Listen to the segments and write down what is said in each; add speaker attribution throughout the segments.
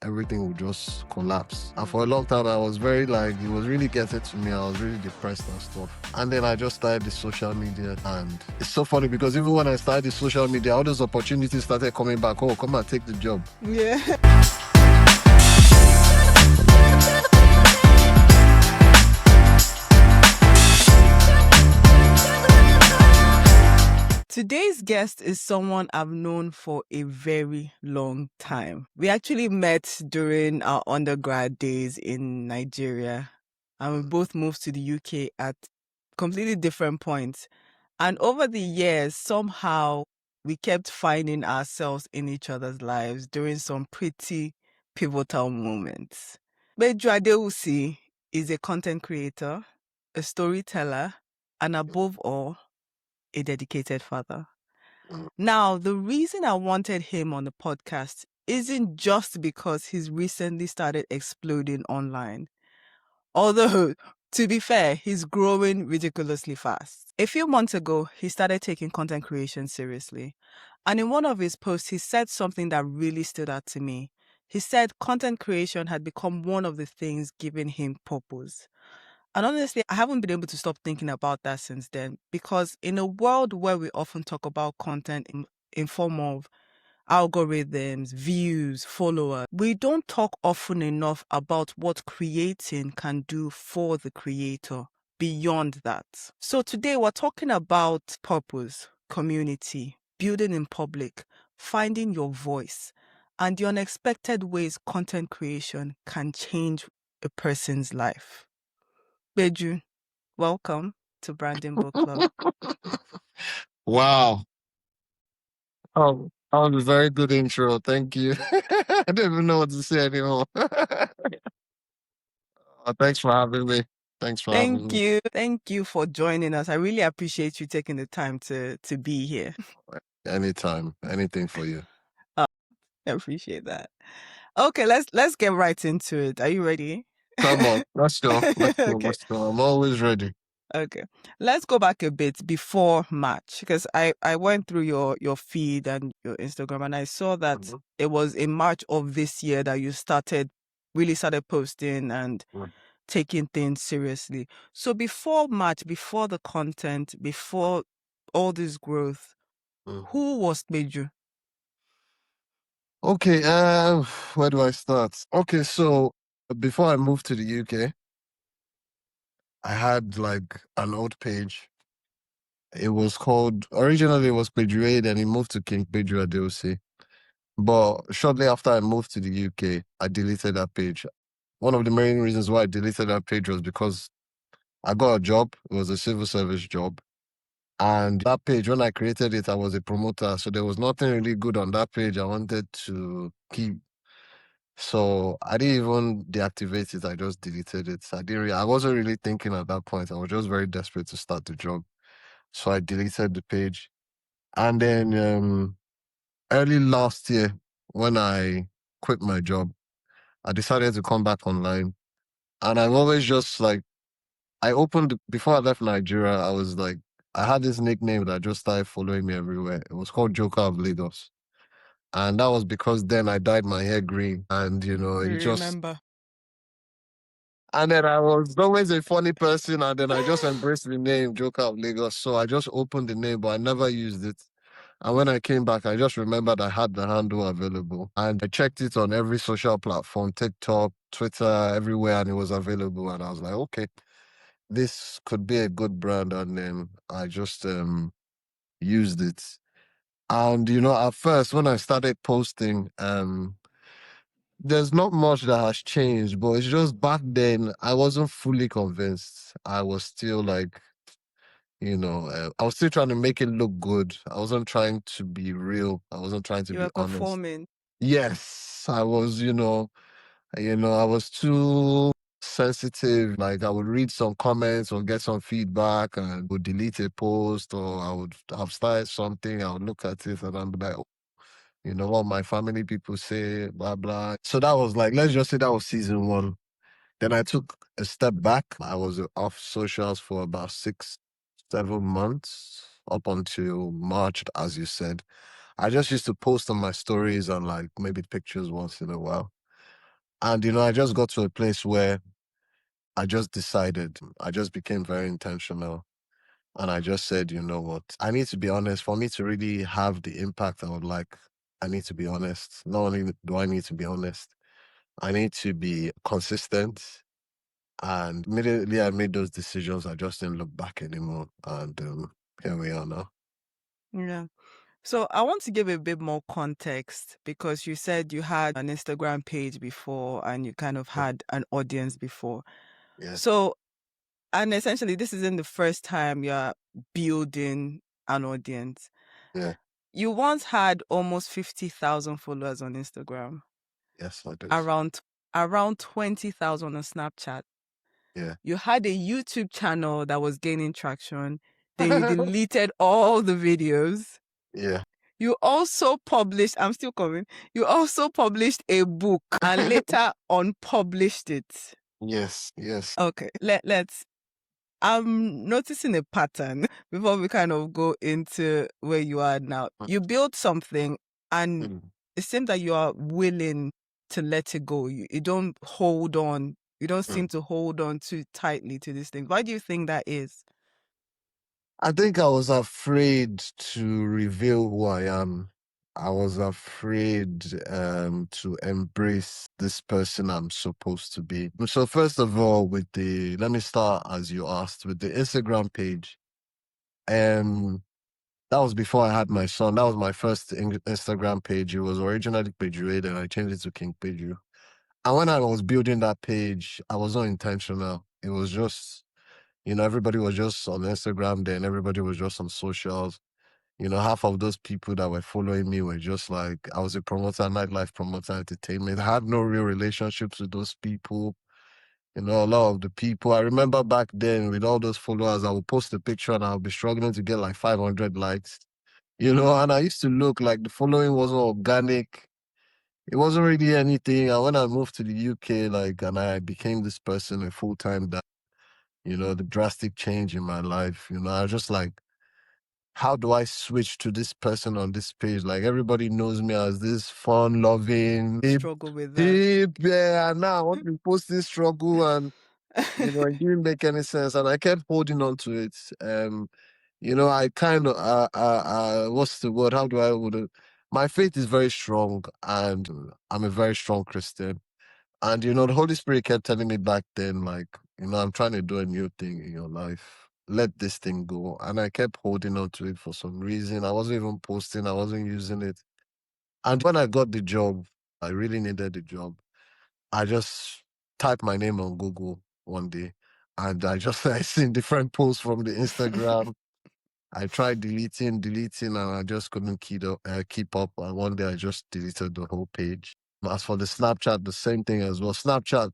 Speaker 1: everything would just collapse. And for a long time, I was very like, it was really getting to me. I was really depressed and stuff. And then I just started the social media. And it's so funny because even when I started the social media, all those opportunities started coming back. Oh, come and take the job.
Speaker 2: Yeah. Today's guest is someone I've known for a very long time. We actually met during our undergrad days in Nigeria, and we both moved to the UK at completely different points. And over the years, somehow we kept finding ourselves in each other's lives during some pretty pivotal moments. Peju Adewusi is a content creator, a storyteller, and above all, a dedicated father. Now, the reason I wanted him on the podcast isn't just because he's recently started exploding online. Although, to be fair, he's growing ridiculously fast. A few months ago, he started taking content creation seriously. And in one of his posts, he said something that really stood out to me. He said content creation had become one of the things giving him purpose. And honestly, I haven't been able to stop thinking about that since then, because in a world where we often talk about content in form of algorithms, views, followers, we don't talk often enough about what creating can do for the creator beyond that. So today we're talking about purpose, community, building in public, finding your voice, and the unexpected ways content creation can change a person's life. Peju, welcome to Branding Book Club.
Speaker 1: Wow. Oh, that was a very good intro. Thank you. I don't even know what to say anymore. Thanks for having me. Thanks for having
Speaker 2: Thank
Speaker 1: me.
Speaker 2: you. Thank you for joining us. I really appreciate you taking the time to be here.
Speaker 1: Anytime, anything for you.
Speaker 2: I appreciate that. Okay, let's get right into it. Are you ready?
Speaker 1: Come on, let's go. Let's go.
Speaker 2: Okay.
Speaker 1: Let's go. I'm always ready.
Speaker 2: Okay. Let's go back a bit before March, because I went through your feed and your Instagram and I saw that it was in March of this year that you really started posting and taking things seriously. So before March, before the content, before all this growth, who was Peju?
Speaker 1: Okay, where do I start? Okay, so before I moved to the UK, I had like an old page. It was called, originally it was Peju, then it moved to King Peju Adeosi. But shortly after I moved to the UK, I deleted that page. One of the main reasons why I deleted that page was because I got a job. It was a civil service job. And that page, when I created it, I was a promoter. So there was nothing really good on that page I wanted to keep. So I didn't even deactivate it. I just deleted it. I wasn't really thinking at that point. I was just very desperate to start the job. So I deleted the page. And then early last year, when I quit my job, I decided to come back online. And I've always just like, before I left Nigeria, I was like, I had this nickname that just started following me everywhere. It was called Joker of Lagos. And that was because then I dyed my hair green. And, it just,
Speaker 2: Remember?
Speaker 1: and then I was always a funny person. And then I just embraced the name Joker of Lagos. So I just opened the name, but I never used it. And when I came back, I just remembered I had the handle available. And I checked it on every social platform, TikTok, Twitter, everywhere, and it was available. And I was like, okay, this could be a good brand. And then I just used it. And at first when I started posting, there's not much that has changed, but it's just back then I wasn't fully convinced. I was still like, I was still trying to make it look good. I wasn't trying to be real. I wasn't trying to
Speaker 2: You
Speaker 1: be
Speaker 2: were
Speaker 1: honest.
Speaker 2: performing.
Speaker 1: Yes, I was, I was too sensitive. Like I would read some comments or get some feedback and would delete a post, or I would have started something. I would look at it and I'm like, what my family people say, blah, blah. So that was like, let's just say that was season one. Then I took a step back. I was off socials for about 6, 7 months up until March, as you said. I just used to post on my stories and like maybe pictures once in a while. And, I just got to a place where I just decided, I just became very intentional. And I just said, you know what? I need to be honest. For me to really have the impact I would like, I need to be honest. Not only do I need to be honest, I need to be consistent. And immediately I made those decisions. I just didn't look back anymore. And here we are now.
Speaker 2: Yeah. So I want to give a bit more context because you said you had an Instagram page before and you kind of
Speaker 1: Yeah.
Speaker 2: had an audience before.
Speaker 1: Yeah.
Speaker 2: So, and essentially, this isn't the first time you're building an audience.
Speaker 1: Yeah.
Speaker 2: You once had almost 50,000 followers on Instagram,
Speaker 1: Yes, I did.
Speaker 2: around around 20,000 on Snapchat.
Speaker 1: Yeah.
Speaker 2: You had a YouTube channel that was gaining traction. Then you deleted all the videos.
Speaker 1: Yeah.
Speaker 2: You also published, I'm still coming, you also published a book and later unpublished it.
Speaker 1: Yes. Yes.
Speaker 2: Okay, let's, I'm noticing a pattern before we kind of go into where you are now. You build something and
Speaker 1: Mm.
Speaker 2: it seems that you are willing to let it go. You don't hold on. You don't seem
Speaker 1: Mm.
Speaker 2: to hold on too tightly to these things. Why do you think that is?
Speaker 1: I think I was afraid to reveal who I am. I was afraid to embrace this person I'm supposed to be. So first of all, let me start as you asked with the Instagram page. Um, that was before I had my son. That was my first Instagram page. It was originally Peju, and I changed it to King Peju. And when I was building that page, I was not intentional. It was just, everybody was just on Instagram then, everybody was just on socials. Half of those people that were following me were just like, I was a promoter, nightlife promoter, entertainment. I had no real relationships with those people. A lot of the people, I remember back then with all those followers, I would post a picture and I'll be struggling to get like 500 likes, and I used to look like the following wasn't organic. It wasn't really anything. And when I moved to the UK, and I became this person a full time, that, the drastic change in my life, I was just like, how do I switch to this person on this page? Like everybody knows me as this fun loving,
Speaker 2: Struggle with that.
Speaker 1: hip, yeah. And now I want to post this struggle and it didn't make any sense. And I kept holding on to it. I kind of what's the word? How do I would my faith is very strong and I'm a very strong Christian. And the Holy Spirit kept telling me back then, like, I'm trying to do a new thing in your life. Let this thing go. And I kept holding on to it for some reason. I wasn't even posting, I wasn't using it. And when I got the job, I really needed the job. I just typed my name on Google one day and I seen different posts from the Instagram. I tried deleting, and I just couldn't keep up. And one day I just deleted the whole page. As for the Snapchat, the same thing as well. Snapchat,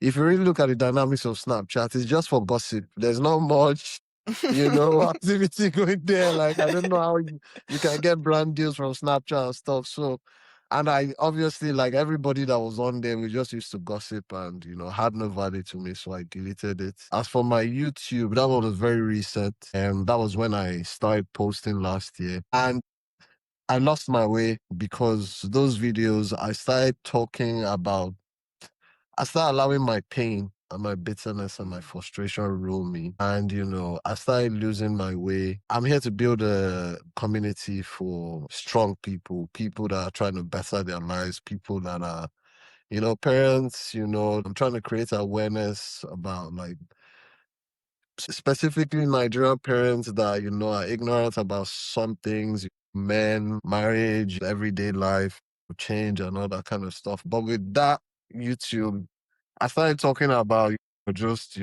Speaker 1: if you really look at the dynamics of Snapchat, it's just for gossip. There's not much, activity going there. Like, I don't know how you can get brand deals from Snapchat and stuff. So, and I obviously, like everybody that was on there, we just used to gossip and, had no value to me. So I deleted it. As for my YouTube, that one was very recent. And that was when I started posting last year. And I lost my way because those videos, I started allowing my pain and my bitterness and my frustration rule me. And, I started losing my way. I'm here to build a community for strong people that are trying to better their lives, people that are, parents, I'm trying to create awareness about like specifically Nigerian parents that, are ignorant about some things, men, marriage, everyday life, change and all that kind of stuff. But with that YouTube, I started talking about just,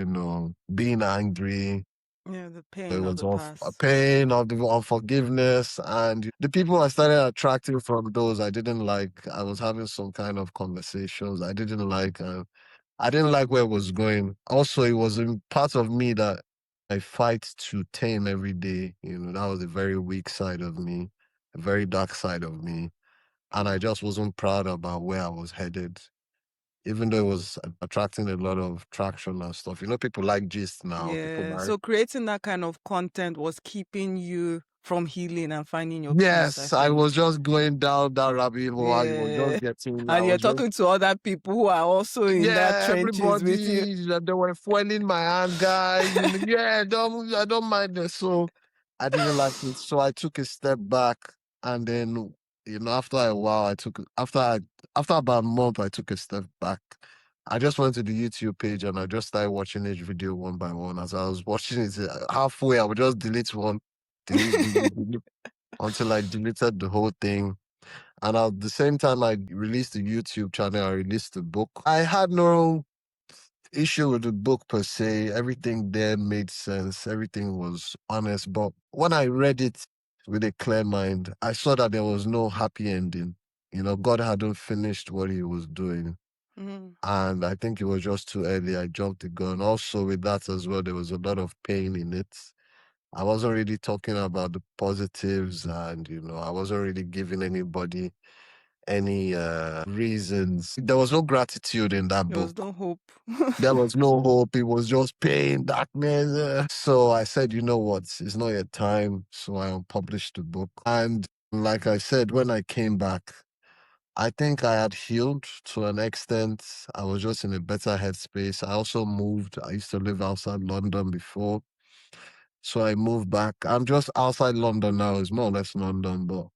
Speaker 1: being angry.
Speaker 2: Yeah, the
Speaker 1: It
Speaker 2: pain of
Speaker 1: was
Speaker 2: the
Speaker 1: of
Speaker 2: past.
Speaker 1: pain, of the unforgiveness. And the people I started attracting from those I didn't like. I was having some kind of conversations I didn't like. I didn't like where it was going. Also, it was in part of me that I fight to tame every day. That was a very weak side of me, a very dark side of me. And I just wasn't proud about where I was headed, even though it was attracting a lot of traction and stuff. People like gist now. People
Speaker 2: Yeah.
Speaker 1: like,
Speaker 2: So creating that kind of content was keeping you from healing and finding your peace, I
Speaker 1: Yes, I
Speaker 2: think.
Speaker 1: was just going down that rabbit hole. I was
Speaker 2: Yeah.
Speaker 1: just getting, I
Speaker 2: And you're
Speaker 1: was just
Speaker 2: talking to other people who are also in that
Speaker 1: yeah,
Speaker 2: trenches with you.
Speaker 1: everybody they were foiling my hand, guys. Yeah, I don't mind it. So I didn't like it. So I took a step back, and then after a while, after about a month, I took a step back. I just went to the YouTube page and I just started watching each video one by one. As I was watching it, halfway I would just delete one, delete until I deleted the whole thing. And at the same time I released the YouTube channel, I released the book. I had no issue with the book per se. Everything there made sense. Everything was honest. But when I read it with a clear mind, I saw that there was no happy ending. God hadn't finished what he was doing.
Speaker 2: Mm.
Speaker 1: And I think it was just too early. I jumped the gun. Also, with that as well, there was a lot of pain in it. I wasn't really talking about the positives, and I wasn't really giving anybody any reasons. There was no gratitude in that
Speaker 2: There
Speaker 1: book.
Speaker 2: was no hope.
Speaker 1: There was no hope. It was just pain, darkness. So I said, you know what? It's not yet time. So I unpublished the book. And like I said, when I came back, I think I had healed to an extent. I was just in a better headspace. I also moved. I used to live outside London before. So I moved back. I'm just outside London now. It's more or less London, but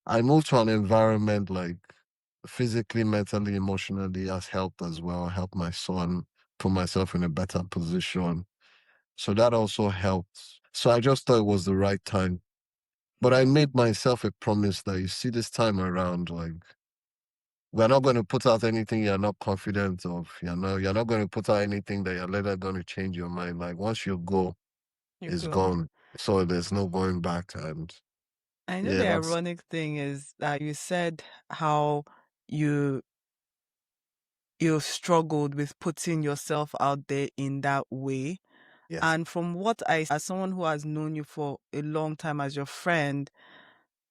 Speaker 1: I moved to an environment like physically, mentally, emotionally has helped as well. Helped my son put myself in a better position. So that also helped. So I just thought it was the right time. But I made myself a promise that you see this time around, like we're not going to put out anything you're not confident of. You're not going to put out anything that you're later going to change your mind. Like once you go,
Speaker 2: You
Speaker 1: it's
Speaker 2: go.
Speaker 1: gone. So there's no going back. And
Speaker 2: I know
Speaker 1: yeah,
Speaker 2: the
Speaker 1: that's
Speaker 2: ironic thing is that you said how you you struggled with putting yourself out there in that way.
Speaker 1: yes,
Speaker 2: And from what as someone who has known you for a long time as your friend,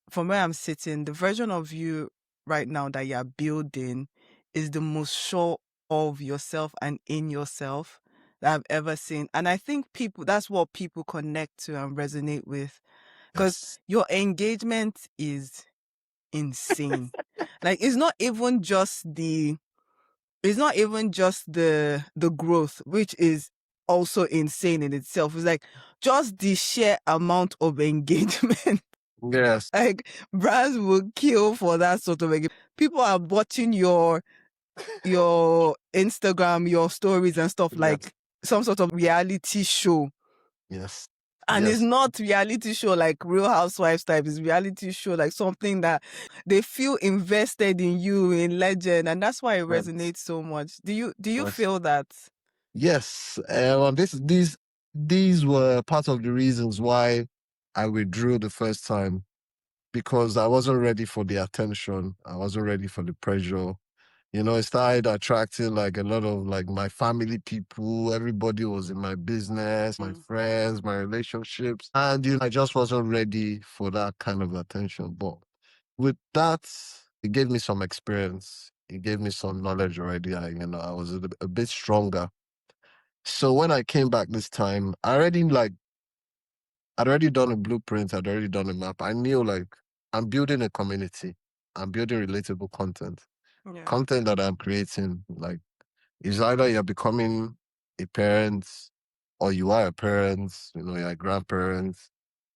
Speaker 2: from where I'm sitting, the version of you right now that you're building is the most sure of yourself and in yourself that I've ever seen. And I think that's what people connect to and resonate with, because
Speaker 1: yes,
Speaker 2: your engagement is insane. Like it's not even just the growth, which is also insane in itself. It's like just the sheer amount of engagement.
Speaker 1: yes,
Speaker 2: Like brands will kill for that sort of engagement. People are watching your Instagram, your stories and stuff
Speaker 1: yes,
Speaker 2: like some sort of reality show.
Speaker 1: yes,
Speaker 2: And it's
Speaker 1: yes,
Speaker 2: not reality show like Real Housewives type. It's reality show like something that they feel invested in you, in legend, and that's why it
Speaker 1: yes.
Speaker 2: resonates so much. Do you
Speaker 1: Yes.
Speaker 2: feel that?
Speaker 1: Yes, these were part of the reasons why I withdrew the first time because I wasn't ready for the attention. I wasn't ready for the pressure. It started attracting like a lot of like my family people. Everybody was in my business, my
Speaker 2: Mm.
Speaker 1: friends, my relationships, and I just wasn't ready for that kind of attention. But with that, it gave me some experience. It gave me some knowledge already. I was a bit stronger. So when I came back this time, I'd already done a blueprint, I'd already done a map. I knew like I'm building a community. I'm building relatable content.
Speaker 2: Yeah.
Speaker 1: Content that I'm creating, like is either you're becoming a parent or you are a parent, you're a grandparent,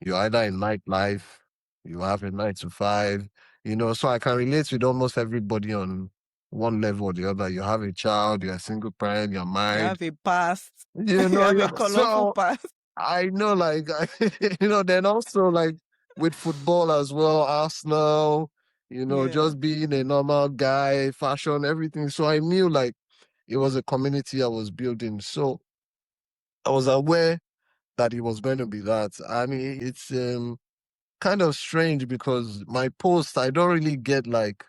Speaker 1: you're either in nightlife, you have a 9 to 5, so I can relate with almost everybody on one level or the other. You have a child, you're a single parent, you're
Speaker 2: You
Speaker 1: married,
Speaker 2: have a past. You have a colorful
Speaker 1: so
Speaker 2: past.
Speaker 1: I know, like, then also like with football as well, Arsenal,
Speaker 2: Yeah.
Speaker 1: just being a normal guy, fashion, everything. So I knew like it was a community I was building. So I was aware that it was going to be that. And it's kind of strange because my posts, I don't really get like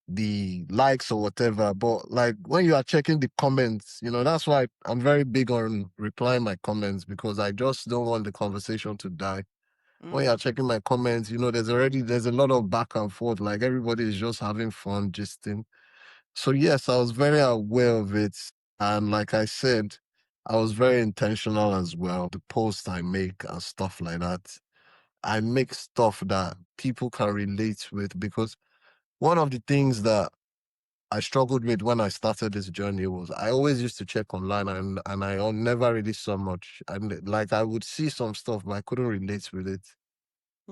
Speaker 1: the likes or whatever. But like when you are checking the comments, that's why I'm very big on replying my comments because I just don't want the conversation to die. When
Speaker 2: Mm.
Speaker 1: you're checking my comments, there's a lot of back and forth. Like everybody is just having fun, gisting. So yes, I was very aware of it. And like I said, I was very intentional as well. The posts I make and stuff like that. I make stuff that people can relate with because one of the things that I struggled with when I started this journey was I always used to check online and I never really saw much. And like I would see some stuff, but I couldn't relate with it.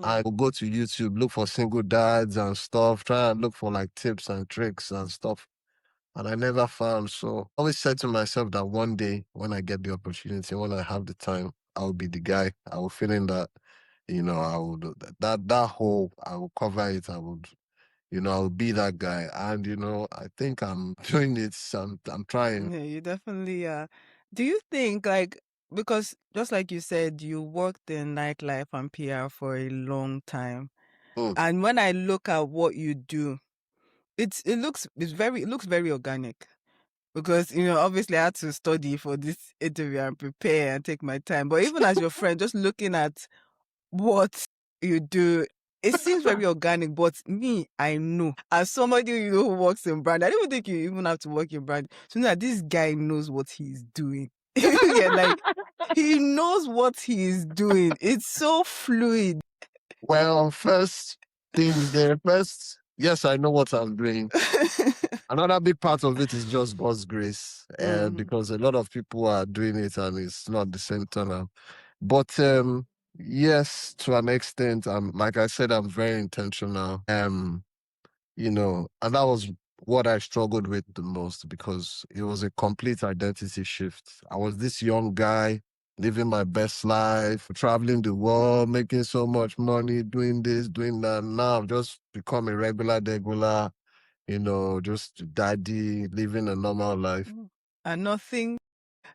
Speaker 1: I
Speaker 2: Yeah.
Speaker 1: would go to YouTube, look for single dads and stuff, try and look for like tips and tricks and stuff. And I never found. So I always said to myself that one day when I get the opportunity, when I have the time, I'll be the guy. I will fill in that, I would that hole, I will cover it. I would, I'll be that guy. And I think I'm doing it. I'm trying.
Speaker 2: Yeah, you definitely are. Do you think like because just like you said, you worked in nightlife and PR for a long time.
Speaker 1: Mm.
Speaker 2: And when I look at what you do, it looks very organic. Because, obviously I had to study for this interview and prepare and take my time. But even as your friend, just looking at what you do, it seems very organic. But me, I know, as somebody who works in brand, I don't even think you even have to work in brand. So now this guy knows what he's doing. Yeah, like he knows what he's doing. It's so fluid.
Speaker 1: Well, first things there. First, yes, I know what I'm doing. Another big part of it is just God's grace,
Speaker 2: Mhm.
Speaker 1: because a lot of people are doing it and it's not the same turnout. But yes, to an extent, like I said, I'm very intentional. And that was what I struggled with the most because it was a complete identity shift. I was this young guy living my best life, traveling the world, making so much money, doing this, doing that. Now I've just become a regular, just daddy, living a normal life.
Speaker 2: Mm. And nothing,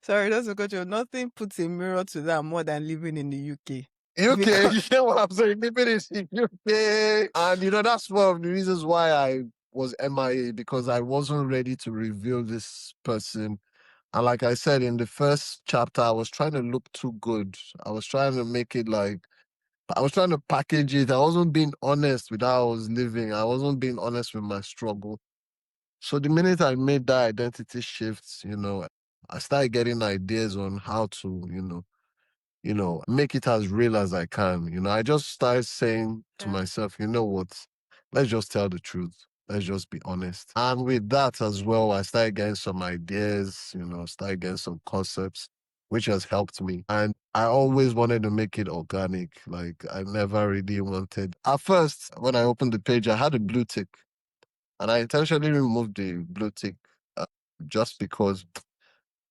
Speaker 2: sorry, that's because nothing puts a mirror to that more than living in the UK.
Speaker 1: UK,
Speaker 2: Because
Speaker 1: you know what I'm saying? Living in UK. And that's one of the reasons why I was MIA because I wasn't ready to reveal this person. And like I said in the first chapter, I was trying to look too good. I was trying to make it like, I was trying to package it. I wasn't being honest with how I was living. I wasn't being honest with my struggle. So the minute I made that identity shift, I started getting ideas on how to, make it as real as I can. I just started saying to
Speaker 2: yeah.
Speaker 1: myself, you know what? Let's just tell the truth. Let's just be honest. And with that as well, I started getting some ideas, started getting some concepts, which has helped me. And I always wanted to make it organic. Like I never really wanted. At first, when I opened the page, I had a blue tick and I intentionally removed the blue tick uh, just because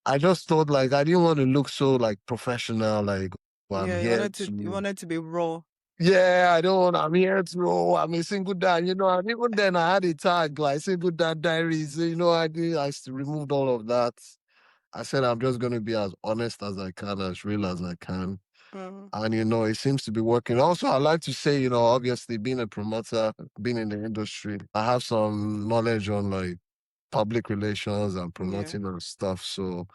Speaker 1: I just thought like I didn't want to look so like professional, like well, I'm
Speaker 2: Yeah,
Speaker 1: here
Speaker 2: you
Speaker 1: to
Speaker 2: wanted to be raw.
Speaker 1: yeah, I don't want I'm here to I'm a single dad, and even then I had a tag like single dad diaries, removed all of that. I said I'm just gonna be as honest as I can, as real as I can.
Speaker 2: Mhm.
Speaker 1: And it seems to be working. Also, I like to say, obviously being a promoter, being in the industry, I have some knowledge on like public relations and
Speaker 2: Yeah.
Speaker 1: promoting and stuff. So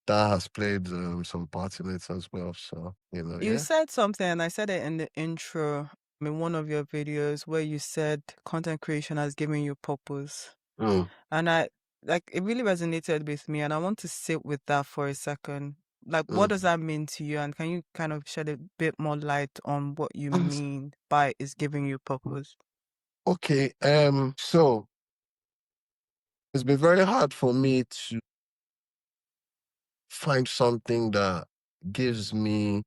Speaker 1: that has played some part in it as well. So,
Speaker 2: You
Speaker 1: yeah.
Speaker 2: said something, and I said it in the intro, in one of your videos, where you said content creation has given you purpose.
Speaker 1: Mm.
Speaker 2: And it really resonated with me, and I want to sit with that for a second. Like, what
Speaker 1: Mm.
Speaker 2: does that mean to you? And can you kind of shed a bit more light on what you mean by is giving you purpose?
Speaker 1: Okay. So it's been very hard for me to find something that gives me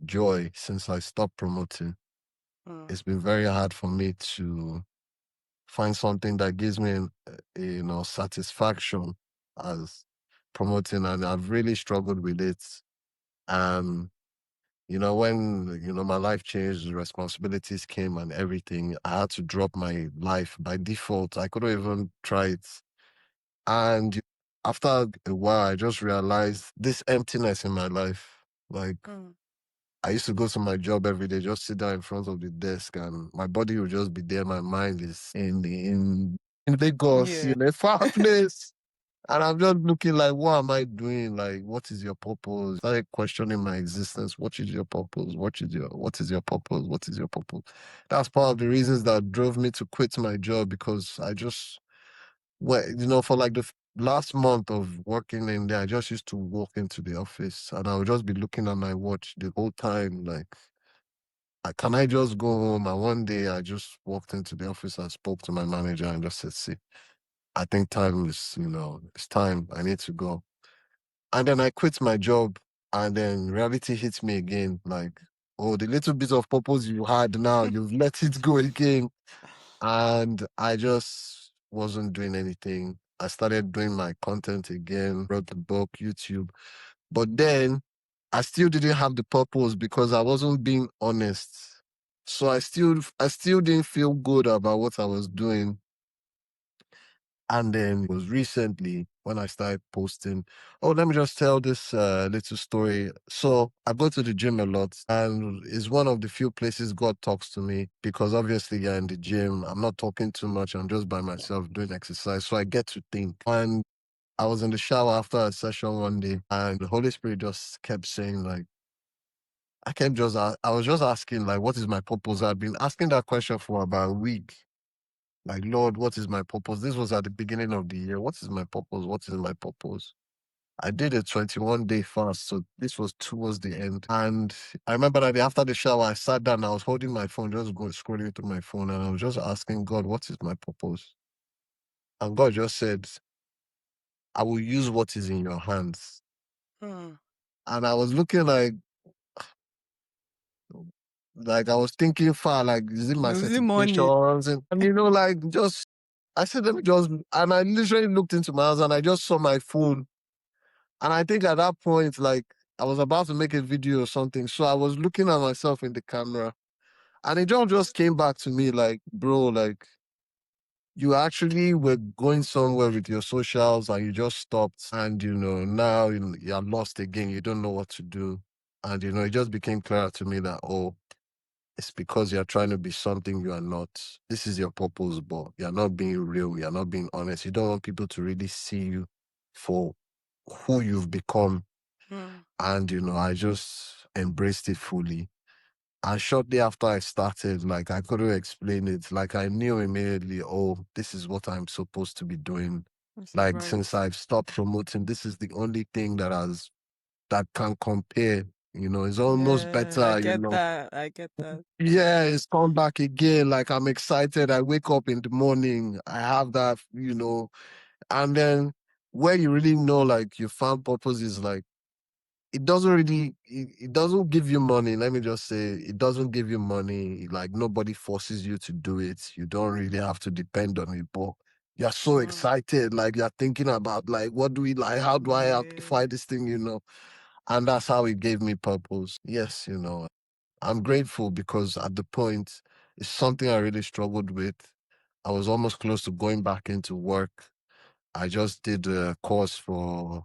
Speaker 1: joy since I stopped promoting.
Speaker 2: Mm.
Speaker 1: It's been very hard for me to find something that gives me, satisfaction as promoting, and I've really struggled with it. Um, when my life changed, the responsibilities came and everything, I had to drop my life by default. I couldn't even try it. And after a while, I just realized this emptiness in my life. Like
Speaker 2: Mm.
Speaker 1: I used to go to my job every day, just sit down in front of the desk, and my body would just be there. My mind is in Lagos,
Speaker 2: Yeah.
Speaker 1: a far place. And I'm just looking like, what am I doing? Like, what is your purpose? I started questioning my existence. What is your purpose? What is your purpose? What is your purpose? That's part of the reasons that drove me to quit my job because I just, well, for like the last month of working in there, I just used to walk into the office and I would just be looking at my watch the whole time. Like, Can I just go home? And one day I just walked into the office and spoke to my manager and just said, see, I think time is, it's time. I need to go. And then I quit my job, and then reality hits me again. Like, oh, the little bit of purpose you had now, you've let it go again. And I just wasn't doing anything. I started doing my content again, wrote the book, YouTube. But then I still didn't have the purpose because I wasn't being honest. So I still didn't feel good about what I was doing. And then it was recently when I started posting. Oh, let me just tell this little story. So I go to the gym a lot, and it's one of the few places God talks to me because obviously you're in the gym. I'm not talking too much. I'm just by myself doing exercise. So I get to think. And I was in the shower after a session one day, and the Holy Spirit just kept saying, like, I was just asking, like, what is my purpose? I've been asking that question for about a week. Like, Lord, what is my purpose? This was at the beginning of the year. What is my purpose? What is my purpose? I did a 21-day fast. So this was towards the end. And I remember that after the shower, I sat down. I was holding my phone, just going scrolling through my phone. And I was just asking God, what is my purpose? And God just said, I will use what is in your hands.
Speaker 2: Hmm.
Speaker 1: And I was looking like I was thinking far, like, is it my
Speaker 2: Losing money.
Speaker 1: certifications? And like just, I said, let me just, and I literally looked into my house and I just saw my phone. And I think at that point, like, I was about to make a video or something. So I was looking at myself in the camera and it just came back to me like, bro, like, you actually were going somewhere with your socials and you just stopped. And, now you're lost again. You don't know what to do. And, it just became clear to me that, oh, it's because you're trying to be something you are not. This is your purpose, but you're not being real. You're not being honest. You don't want people to really see you for who you've become.
Speaker 2: Hmm.
Speaker 1: And, I just embraced it fully. And shortly after I started, like, I couldn't explain it. Like, I knew immediately, oh, this is what I'm supposed to be doing.
Speaker 2: This is
Speaker 1: Like,
Speaker 2: right.
Speaker 1: since I've stopped promoting, this is the only thing that can compare. It's almost
Speaker 2: Yeah, I
Speaker 1: better,
Speaker 2: get that. I get that.
Speaker 1: Yeah, it's come back again. Like, I'm excited. I wake up in the morning. I have that, and then where you really know, like, you found purpose is like, it doesn't give you money. Let me just say, it doesn't give you money. Like, nobody forces you to do it. You don't really have to depend on it, but you're so
Speaker 2: Hmm.
Speaker 1: excited. Like, you're thinking about, like, what do we like? How do I
Speaker 2: Yeah.
Speaker 1: amplify this thing, And that's how it gave me purpose. Yes, I'm grateful because at the point, it's something I really struggled with. I was almost close to going back into work. I just did a course for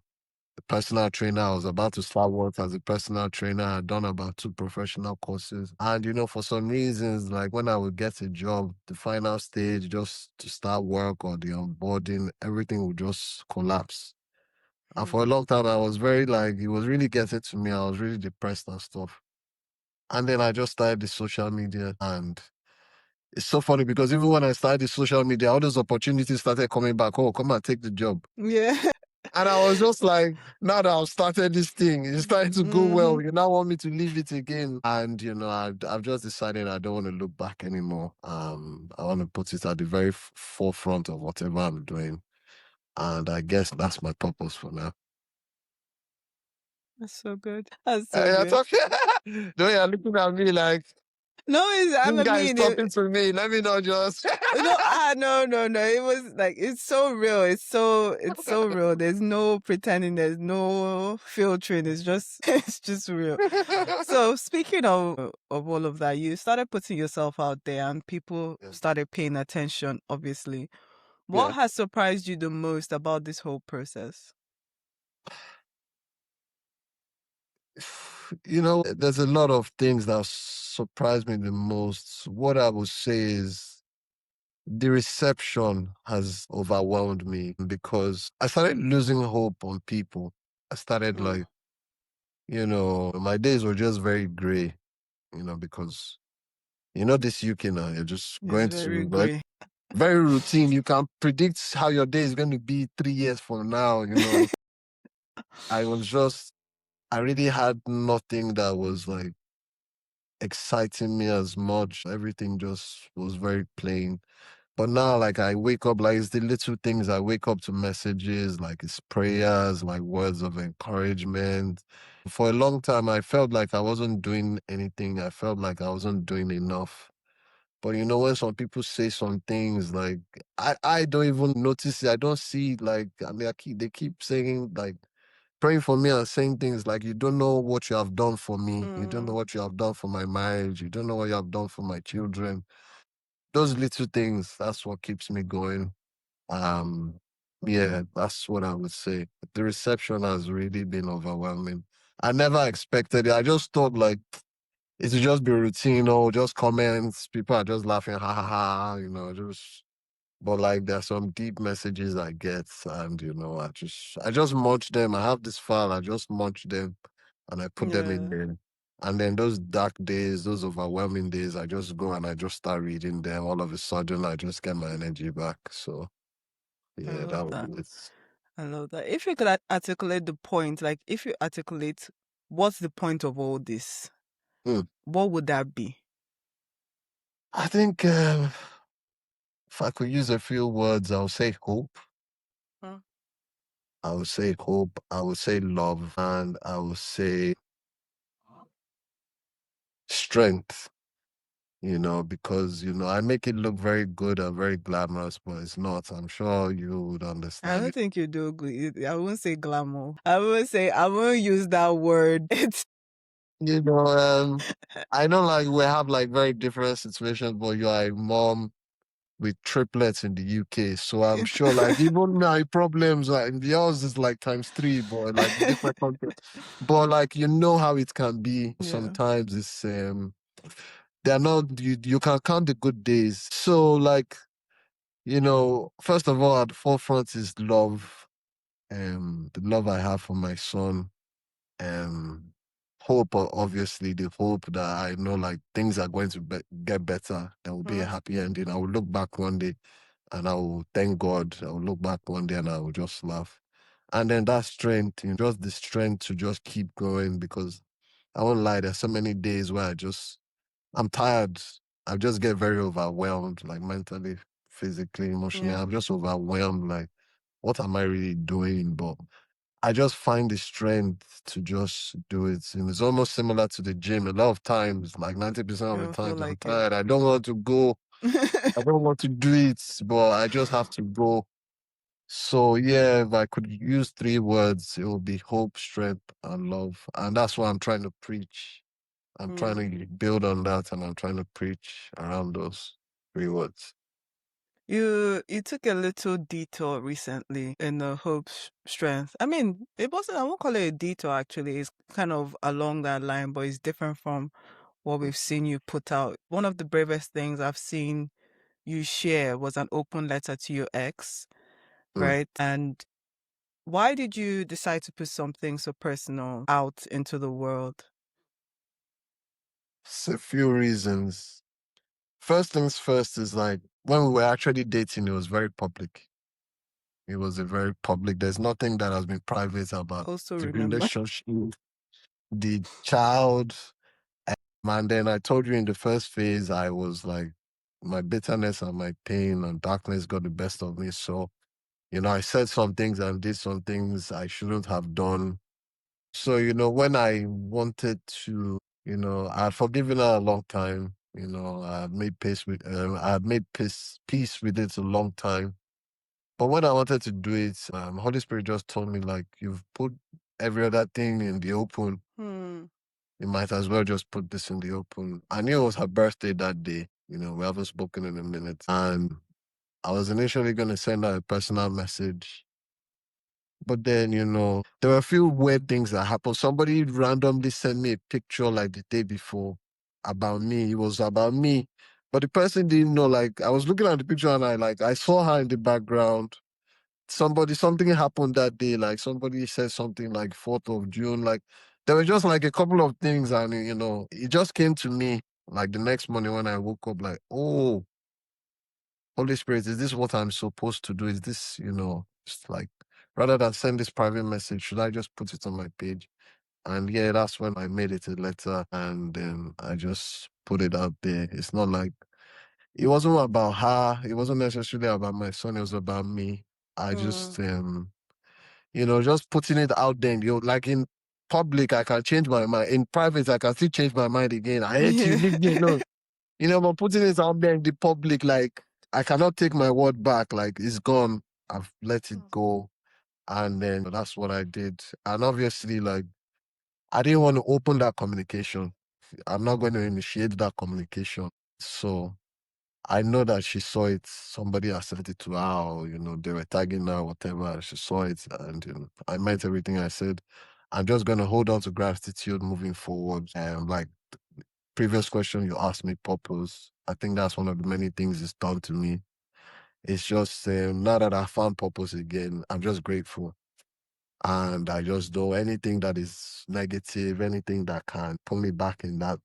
Speaker 1: a personal trainer. I was about to start work as a personal trainer. I'd done about 2 professional courses. And, for some reasons, like when I would get a job, the final stage, just to start work or the onboarding, everything would just collapse. And for a
Speaker 2: Hmm.
Speaker 1: long time, I was very like, it was really getting to me. I was really depressed and stuff. And then I just started the social media. And it's so funny because even when I started the social media, all those opportunities started coming back. Oh, come and take the job.
Speaker 2: Yeah.
Speaker 1: And I was just like, now that I've started this thing, it's starting to go
Speaker 2: Hmm.
Speaker 1: well. You now want me to leave it again. And, I've just decided I don't want to look back anymore. I want to put it at the very forefront of whatever I'm doing. And I guess that's my purpose for now.
Speaker 2: That's so good. That's so
Speaker 1: You're
Speaker 2: good.
Speaker 1: talking, no, you're looking at me like,
Speaker 2: No, it's,
Speaker 1: this
Speaker 2: I
Speaker 1: guy is
Speaker 2: mean,
Speaker 1: talking to me. Let me not just.
Speaker 2: no, no. It was like it's so real. It's so real. There's no pretending. There's no filtering. It's just it's just real. So speaking of all of that, you started putting yourself out there, and people
Speaker 1: Yeah.
Speaker 2: started paying attention. Obviously, what
Speaker 1: Yeah.
Speaker 2: has surprised you the most about this whole process?
Speaker 1: There's a lot of things that surprised me the most. What I would say is the reception has overwhelmed me because I started losing hope on people. I started
Speaker 2: Hmm.
Speaker 1: like, my days were just very gray, because this UK now, you're just
Speaker 2: It's
Speaker 1: going
Speaker 2: very
Speaker 1: to like
Speaker 2: great.
Speaker 1: very routine. You can predict how your day is going to be 3 years from now. I was just I really had nothing that was like exciting me as much. Everything just was very plain. But now, like, I wake up, like, it's the little things. I wake up to messages, like, it's prayers, like, words of encouragement. For a long time, I felt like I wasn't doing anything. I felt like I wasn't doing enough. But you know, when some people say some things, like, I don't even notice it. I don't see it. Like, I mean, they keep saying, like, praying for me and saying things like, you don't know what you have done for me. You don't know
Speaker 2: Mm,
Speaker 1: what you have done for my marriage. You don't know what you have done for my children. Those little things, that's what keeps me going. Um, yeah, that's what I would say. The reception has really been overwhelming. I never expected it. I just thought like it would just be routine or just comments. People are just laughing, ha ha ha, just but like there's some deep messages I get and I just munch them. I have this file, I just munch them and I put them in
Speaker 2: yeah,
Speaker 1: there. And then those dark days, those overwhelming days, I just go and I just start reading them. All of a sudden I just get my energy back. So
Speaker 2: I
Speaker 1: yeah,
Speaker 2: love
Speaker 1: that
Speaker 2: that.
Speaker 1: would be it.
Speaker 2: I love that. If you could articulate the point, like if you articulate what's the point of all this,
Speaker 1: Hmm.
Speaker 2: what would that be?
Speaker 1: I think if I could use a few words, I'll say hope.
Speaker 2: Mm.
Speaker 1: I would say hope. I would say love, and I would say strength. Because I make it look very good and very glamorous, but it's not. I'm sure you would
Speaker 2: I
Speaker 1: understand
Speaker 2: don't
Speaker 1: it.
Speaker 2: think you do good. I won't say glamour. I won't use that word. It's
Speaker 1: You know, I know like we have like very different situations, but you are a mom with triplets in the UK. So I'm sure like even my problems like yours is like times three, but like different content. But like how it can be
Speaker 2: yeah.
Speaker 1: sometimes it's they're not you can count the good days. So like, first of all at the forefront is love. The love I have for my son. Um Hope, obviously the hope that I know like things are going to get better. There will be a
Speaker 2: Mm,
Speaker 1: happy ending. I will look back one day and I will thank God. I will look back one day and I will just laugh. And then that strength, just the strength to just keep going because I won't lie, there's so many days where I'm tired. I just get very overwhelmed, like mentally, physically, emotionally.
Speaker 2: yeah.
Speaker 1: I'm just overwhelmed. Like, what am I really doing? But I just find the strength to just do it. And it's almost similar to the gym. A lot of times, like 90% of the
Speaker 2: You'll feel
Speaker 1: times, I'm
Speaker 2: like it.
Speaker 1: tired. I don't want to go. I don't want to do it, but I just have to go. So yeah, if I could use three words, it would be hope, strength, and love. And that's what I'm trying to preach. I'm trying
Speaker 2: Mm.
Speaker 1: to build on that and I'm trying to preach around those three words.
Speaker 2: You took a little detour recently in the hope strength. I mean, it wasn't. I won't call it a detour. Actually, it's kind of along that line, but it's different from what we've seen you put out. One of the bravest things I've seen you share was an open letter to your ex,
Speaker 1: Mm.
Speaker 2: right? And why did you decide to put something so personal out into the world?
Speaker 1: It's a few reasons. First things first is like when we were actually dating, it was very public. It was a very public. There's nothing that has been private
Speaker 2: I
Speaker 1: about
Speaker 2: also
Speaker 1: the
Speaker 2: remember.
Speaker 1: relationship, the child. And then I told you in the first phase, I was like, my bitterness and my pain and darkness got the best of me. So, I said some things and did some things I shouldn't have done. So, when I wanted to, I had forgiven her a long time. I had made peace with it a long time. But when I wanted to do it, Holy Spirit just told me like, you've put every other thing in the open.
Speaker 2: Hmm.
Speaker 1: You might as well just put this in the open. I knew it was her birthday that day. We haven't spoken in a minute. And I was initially going to send her a personal message. But then, there were a few weird things that happened. Somebody randomly sent me a picture like the day before about me. It was about me. But the person didn't know, like, I was looking at the picture and I saw her in the background. Something happened that day. Like somebody said something like 4th of June. Like there were just like a couple of things, and it just came to me like the next morning when I woke up. Like, oh, Holy Spirit, is this what I'm supposed to do? Is this, it's like rather than send this private message, should I just put it on my page? And yeah, that's when I made it a letter and then I just put it out there. It's not like it wasn't about her, it wasn't necessarily about my son, it was about me. I
Speaker 2: Mm.
Speaker 1: just just putting it out there, like in public I can change my mind. In private, I can still change my mind again. I hate you,
Speaker 2: Yeah.
Speaker 1: leave me alone. But putting it out there in the public, like I cannot take my word back. Like it's gone. I've let it go. And then that's what I did. And obviously, like I didn't want to open that communication. I'm not going to initiate that communication. So I know that she saw it. Somebody has sent it to her, or, they were tagging her, whatever. She saw it, and I meant everything I said. I'm just going to hold on to gratitude moving forward. Like previous question you asked me, purpose. I think that's one of the many things it's done to me. It's just now that I found purpose again, I'm just grateful. And I just do anything that is negative, anything that can pull me back in that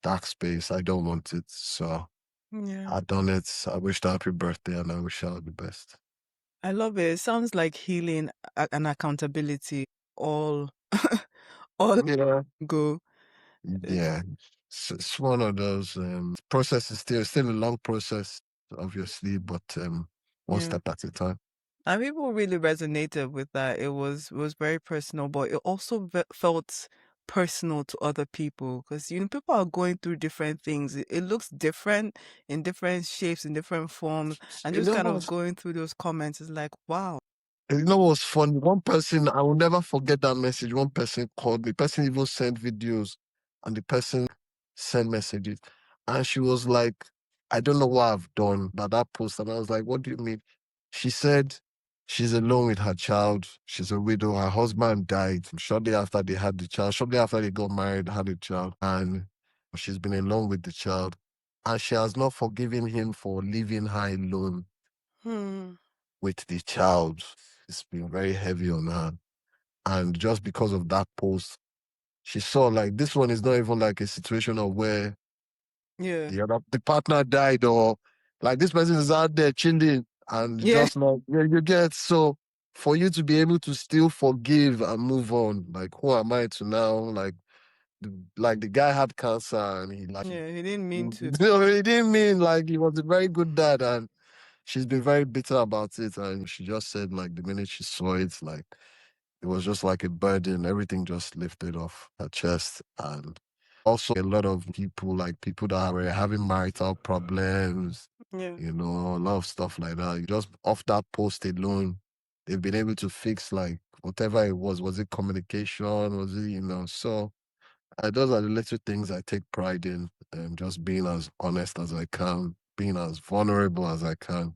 Speaker 1: dark space. I don't want it. So
Speaker 2: Yeah.
Speaker 1: I've done it. I wish her happy birthday and I wish her the best.
Speaker 2: I love it. It sounds like healing and accountability all all
Speaker 1: Yeah.
Speaker 2: go.
Speaker 1: Yeah. It's one of those processes still a long process, obviously, but one
Speaker 2: Yeah.
Speaker 1: step at a time.
Speaker 2: And people really resonated with that. It was very personal, but it also felt personal to other people because people are going through different things. It looks different in different shapes, in different forms, and
Speaker 1: You
Speaker 2: just
Speaker 1: know
Speaker 2: kind of
Speaker 1: what?
Speaker 2: going through those comments is like, wow.
Speaker 1: You know what's funny? One person, I will never forget that message. One person called me. The person even sent videos and the person sent messages. And she was like, I don't know what I've done by that post. And I was like, what do you mean? She said she's alone with her child. She's a widow. Her husband died shortly after they had the child. Shortly after they got married, had a child. And she's been alone with the child. And she has not forgiven him for leaving her alone
Speaker 2: Hmm.
Speaker 1: with the child. It's been very heavy on her. And just because of that post, she saw like this one is not even like a situation of where
Speaker 2: Yeah.
Speaker 1: the partner died or like this person is out there chilling and
Speaker 2: Yeah.
Speaker 1: just not you get so for you to be able to still forgive and move on, like who am I to now like the guy had cancer and he like
Speaker 2: Yeah. He didn't mean to.
Speaker 1: he didn't mean like he was a very good dad and she's been very bitter about it and she just said like the minute she saw it like it was just like a burden. Everything just lifted off her chest. And also a lot of people, like people that were having marital problems,
Speaker 2: Yeah.
Speaker 1: a lot of stuff like that. Just off that post alone, they've been able to fix like whatever it was. Was it communication? Was it, so those are the little things I take pride in. Just being as honest as I can, being as vulnerable as I can.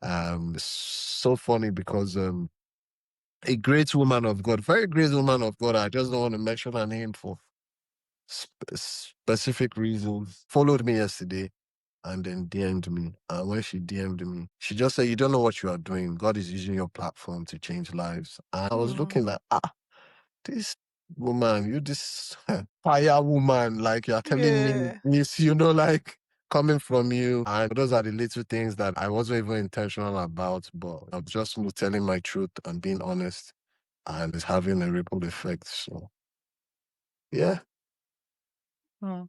Speaker 1: It's so funny because a great woman of God, very great woman of God. I just don't want to mention her name for specific reasons. Followed me yesterday and then DM'd me. And when she DM'd me, she just said, "You don't know what you are doing. God is using your platform to change lives." And I was
Speaker 2: Hmm.
Speaker 1: looking like, this woman, you this fire woman, like you're telling me
Speaker 2: Yeah.
Speaker 1: this, like coming from you. And those are the little things that I wasn't even intentional about, but I'm just telling my truth and being honest and it's having a ripple effect. So yeah.
Speaker 2: Hmm.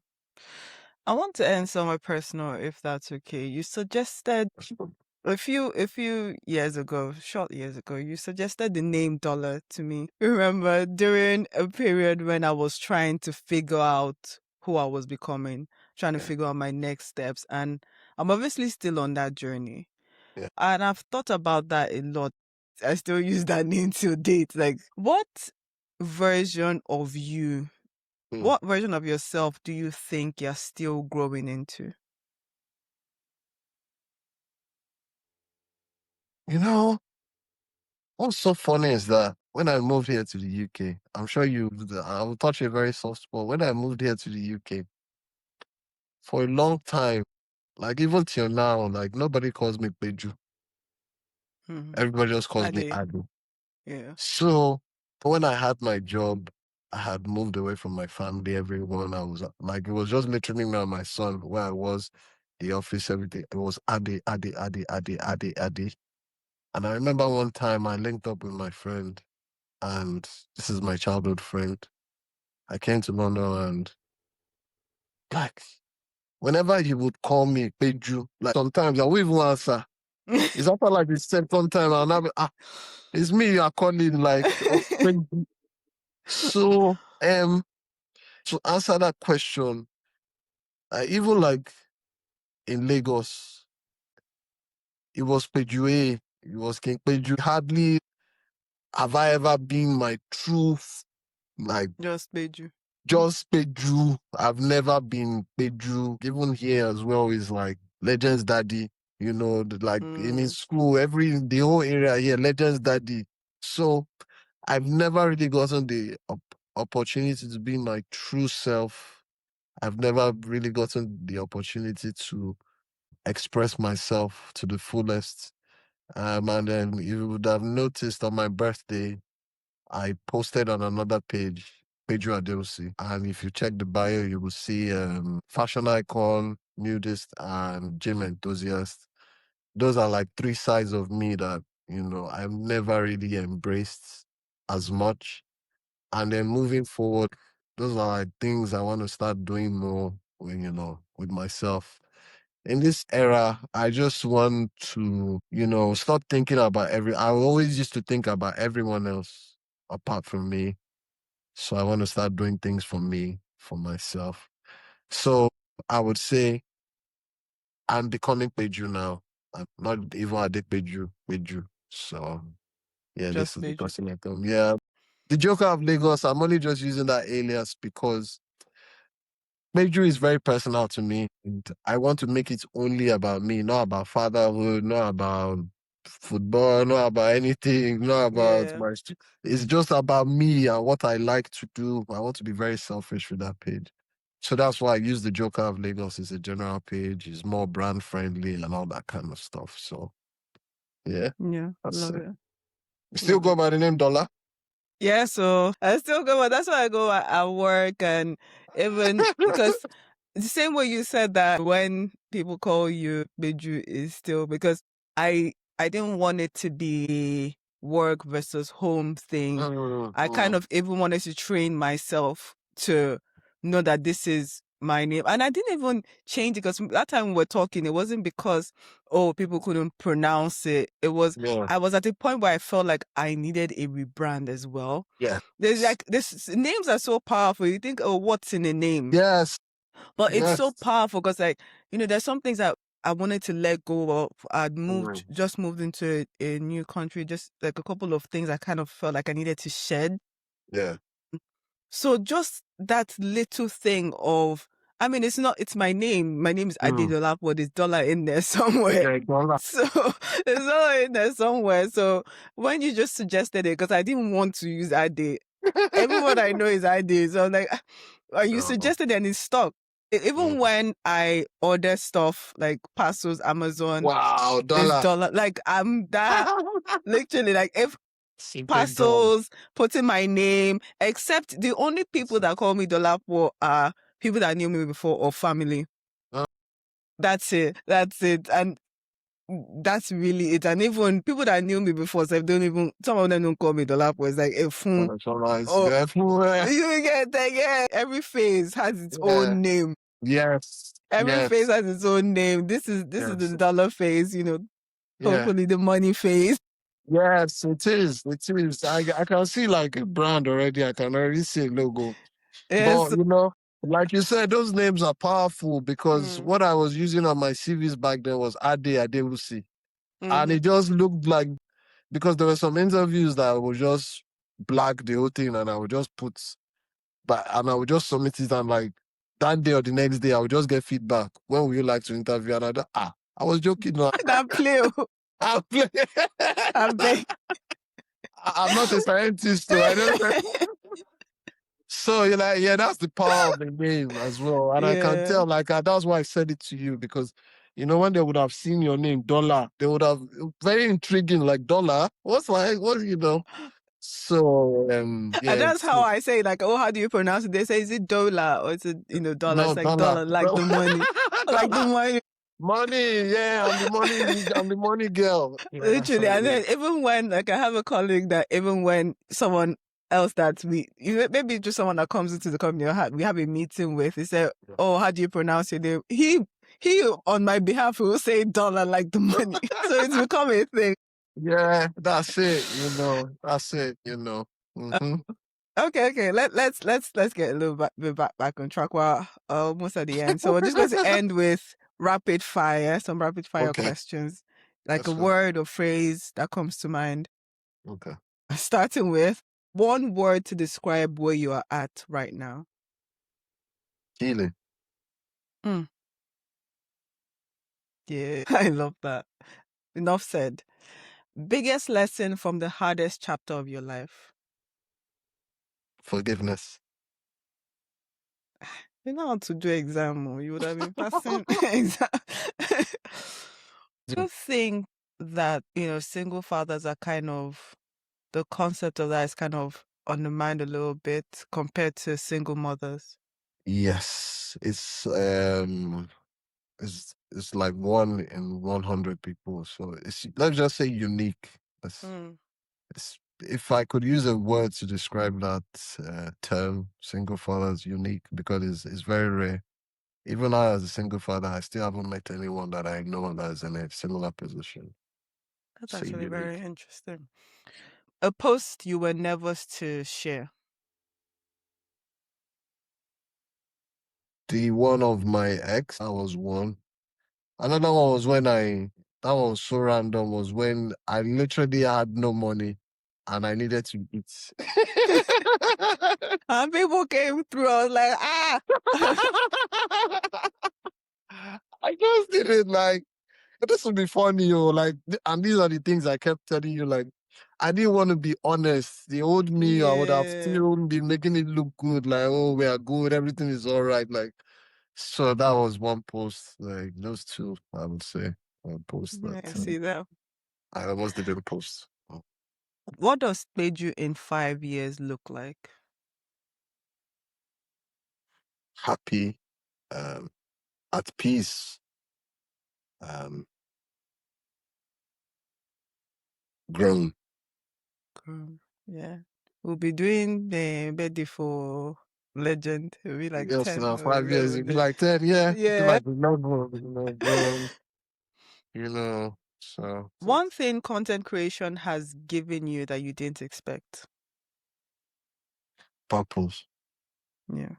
Speaker 2: I want to end somewhere personal, if that's okay. You suggested a few years ago, short years ago, you suggested the name dollar to me. Remember during a period when I was trying to figure out who I was becoming, trying to
Speaker 1: Yeah.
Speaker 2: figure out my next steps, and I'm obviously still on that journey.
Speaker 1: Yeah.
Speaker 2: And I've thought about that a lot. I still use that name till date. Like, version of you,
Speaker 1: Hmm.
Speaker 2: what version of yourself do you think you're still growing into?
Speaker 1: You know, what's so funny is that when I moved here to the UK, I'm sure I will touch a very soft spot. When I moved here to the UK, for a long time, like even till now, like nobody calls me Peju.
Speaker 2: Hmm.
Speaker 1: Everybody just calls me
Speaker 2: Ade.
Speaker 1: Adu.
Speaker 2: Yeah.
Speaker 1: So when I had my job, I had moved away from my family, everyone. I was like, it was just literally me and my son where I was, the office, everything. It was Adi, Adi, Adi, Adi, Adi, Adi. And I remember one time I linked up with my friend, and this is my childhood friend. I came to London and like whenever he would call me Peju, like sometimes I won't even answer. It's after like the second time I'll now be, it's me you are calling like Peju. So to answer that question, I even like in Lagos, it was Peju A, it was King Peju. Hardly have I ever been my truth, like
Speaker 2: Just Peju.
Speaker 1: just Peju. I've never been Peju. Even here as well is like Legends Daddy. You know, like in his school, the whole area here, Legends Daddy. So I've never really gotten the opportunity to be my true self. I've never really gotten the opportunity to express myself to the fullest. And then you would have noticed on my birthday, I posted on another page, Peju Adeosi. And if you check the bio, you will see fashion icon, nudist, and gym enthusiast. Those are like three sides of me that, I've never really embraced as much. And then moving forward, those are like things I want to start doing more with myself. In this era, I just want to, stop thinking about I always used to think about everyone else apart from me. So I want to start doing things for me, for myself. So I would say I'm becoming Peju now. I'm not even Adek Peju. So yeah, this
Speaker 2: Just
Speaker 1: is the
Speaker 2: Peju.
Speaker 1: person I come. Yeah. The Joker of Lagos, I'm only just using that alias because Peju is very personal to me. And I want to make it only about me, not about fatherhood, not about football, not about anything, not about
Speaker 2: Yeah.
Speaker 1: it's just about me and what I like to do. I want to be very selfish with that page. So that's why I use the Joker of Lagos as a general page. It's more brand friendly and all that kind of stuff. So yeah,
Speaker 2: Yeah.
Speaker 1: that's
Speaker 2: Love
Speaker 1: it.
Speaker 2: it.
Speaker 1: You still
Speaker 2: Love
Speaker 1: go
Speaker 2: it.
Speaker 1: by the name Dollar?
Speaker 2: Yeah, so I still go, but that's why I go at work, and even because the same way you said that when people call you Beju is still because I didn't want it to be work versus home thing. I kind
Speaker 1: Mm.
Speaker 2: of even wanted to train myself to know that this is my name. And I didn't even change it because that time we were talking, it wasn't because, oh, people couldn't pronounce it. It was,
Speaker 1: Yeah.
Speaker 2: I was at a point where I felt like I needed a rebrand as well.
Speaker 1: Yeah.
Speaker 2: There's like, this names are so powerful. You think, oh, what's in a name?
Speaker 1: Yes.
Speaker 2: But it's so
Speaker 1: Yes.
Speaker 2: powerful because, like, there's some things that I wanted to let go of. Just moved into a new country, just like a couple of things I kind of felt like I needed to shed.
Speaker 1: Yeah.
Speaker 2: So just that little thing of, I mean, it's my name. My name is
Speaker 1: Mm.
Speaker 2: Adedola, but there's dollar in there somewhere.
Speaker 1: Yeah, Dollar.
Speaker 2: So there's dollar in there somewhere. So when you just suggested it, because I didn't want to use Ade, everyone I know is Ade. So I'm like, you suggested it and it's stuck. Even when I order stuff like parcels, Amazon,
Speaker 1: Wow,
Speaker 2: there's
Speaker 1: Dollar.
Speaker 2: dollar. Like I'm that literally like if
Speaker 1: Secret Dom.
Speaker 2: parcels, putting my name, except the only people that call me Dolapo are people that knew me before or family.
Speaker 1: Uh,
Speaker 2: That's it. That's it. And that's really it. And even people that knew me before, so some of them don't call me Dolapo. It's like, oh,
Speaker 1: Yeah.
Speaker 2: you get that, yeah. Every phase has its
Speaker 1: Yeah.
Speaker 2: own name.
Speaker 1: Yes.
Speaker 2: Every phase
Speaker 1: Yes.
Speaker 2: has its own name. This is
Speaker 1: Yes.
Speaker 2: the dollar phase,
Speaker 1: Yeah.
Speaker 2: hopefully the money phase.
Speaker 1: Yes, it is. It is. I can see like a brand already. I can already see a logo. But
Speaker 2: Yes.
Speaker 1: like you said, those names are powerful because
Speaker 2: Mm.
Speaker 1: what I was using on my CVs back then was Ade Adewusi. And
Speaker 2: Mm-hmm.
Speaker 1: it just looked like because there were some interviews that I would just black the whole thing and I would just and I would just submit it and like that day or the next day I would just get feedback. When would you like to interview? And I was joking. No,
Speaker 2: That play.
Speaker 1: I play.
Speaker 2: I beg.
Speaker 1: I'm not a scientist, so I don't know. So you're like, yeah, that's the power of the name as well. And I can
Speaker 2: Yeah.
Speaker 1: tell, like, that's why I said it to you because, when they would have seen your name, Dollar, they would have very intriguing, like Dollar. What? So,
Speaker 2: And
Speaker 1: yeah,
Speaker 2: that's how I say, like, oh, how do you pronounce it? They say, is it dollar or is it, dollar?
Speaker 1: no,
Speaker 2: It's like
Speaker 1: Dollar.
Speaker 2: dollar, like the money. Like the
Speaker 1: Dollar.
Speaker 2: money.
Speaker 1: Money, yeah, I'm the money girl. Yeah,
Speaker 2: Literally.
Speaker 1: so
Speaker 2: And
Speaker 1: yeah.
Speaker 2: then even when, like, I have a colleague that even when someone else that maybe just someone that comes into the company or we have a meeting with, he said, oh, how do you pronounce your name? He on my behalf will say dollar like the money. So it's become a thing.
Speaker 1: Yeah, that's it. That's it. Hmm.
Speaker 2: Okay. Let's get a little back on track. We're almost at the end. So we're just going to end with some rapid fire
Speaker 1: Okay,
Speaker 2: questions. Like
Speaker 1: that's
Speaker 2: a
Speaker 1: fine.
Speaker 2: word or phrase that comes to mind.
Speaker 1: Okay.
Speaker 2: Starting with one word to describe where you are at right now.
Speaker 1: Healing.
Speaker 2: Mm, yeah, I love that. Enough said. Biggest lesson from the hardest chapter of your life.
Speaker 1: Forgiveness.
Speaker 2: You know how to do exam, or you would have been passing exam. Do you think that, single fathers are kind of, the concept of that is kind of on the mind a little bit compared to single mothers?
Speaker 1: Yes, it's like 1 in 100 people. So it's, let's just say, unique.
Speaker 2: Mm,
Speaker 1: If I could use a word to describe that term, single father, is unique because it's very rare. Even I, as a single father, I still haven't met anyone that I know that is in a similar position.
Speaker 2: that's
Speaker 1: So
Speaker 2: actually very
Speaker 1: unique.
Speaker 2: interesting. A post you were nervous to share.
Speaker 1: The one of my ex, that was one. Another one was that one was so random, was when I literally had no money and I needed to eat.
Speaker 2: And people came through. I was like,
Speaker 1: I just did it like, this would be funny, like, and these are the things I kept telling you, like, I didn't want to be honest. The old me, I would have
Speaker 2: yeah.
Speaker 1: still been making it look good, like, oh, we are good, everything is all right, like. So that was one post, like those two, I would say, one post that
Speaker 2: I see that.
Speaker 1: I almost didn't post.
Speaker 2: What does Peju in 5 years look like?
Speaker 1: Happy, um, at peace, um, grown.
Speaker 2: Yeah. We'll be doing the birthday for legend. It'll be like
Speaker 1: Yes,
Speaker 2: 10
Speaker 1: now
Speaker 2: or
Speaker 1: 5 years, it'd be
Speaker 2: 11.
Speaker 1: like 10, yeah, it'd be
Speaker 2: Yeah.
Speaker 1: like the number, grown, so
Speaker 2: One thing content creation has given you that you didn't expect.
Speaker 1: purpose.
Speaker 2: Yeah.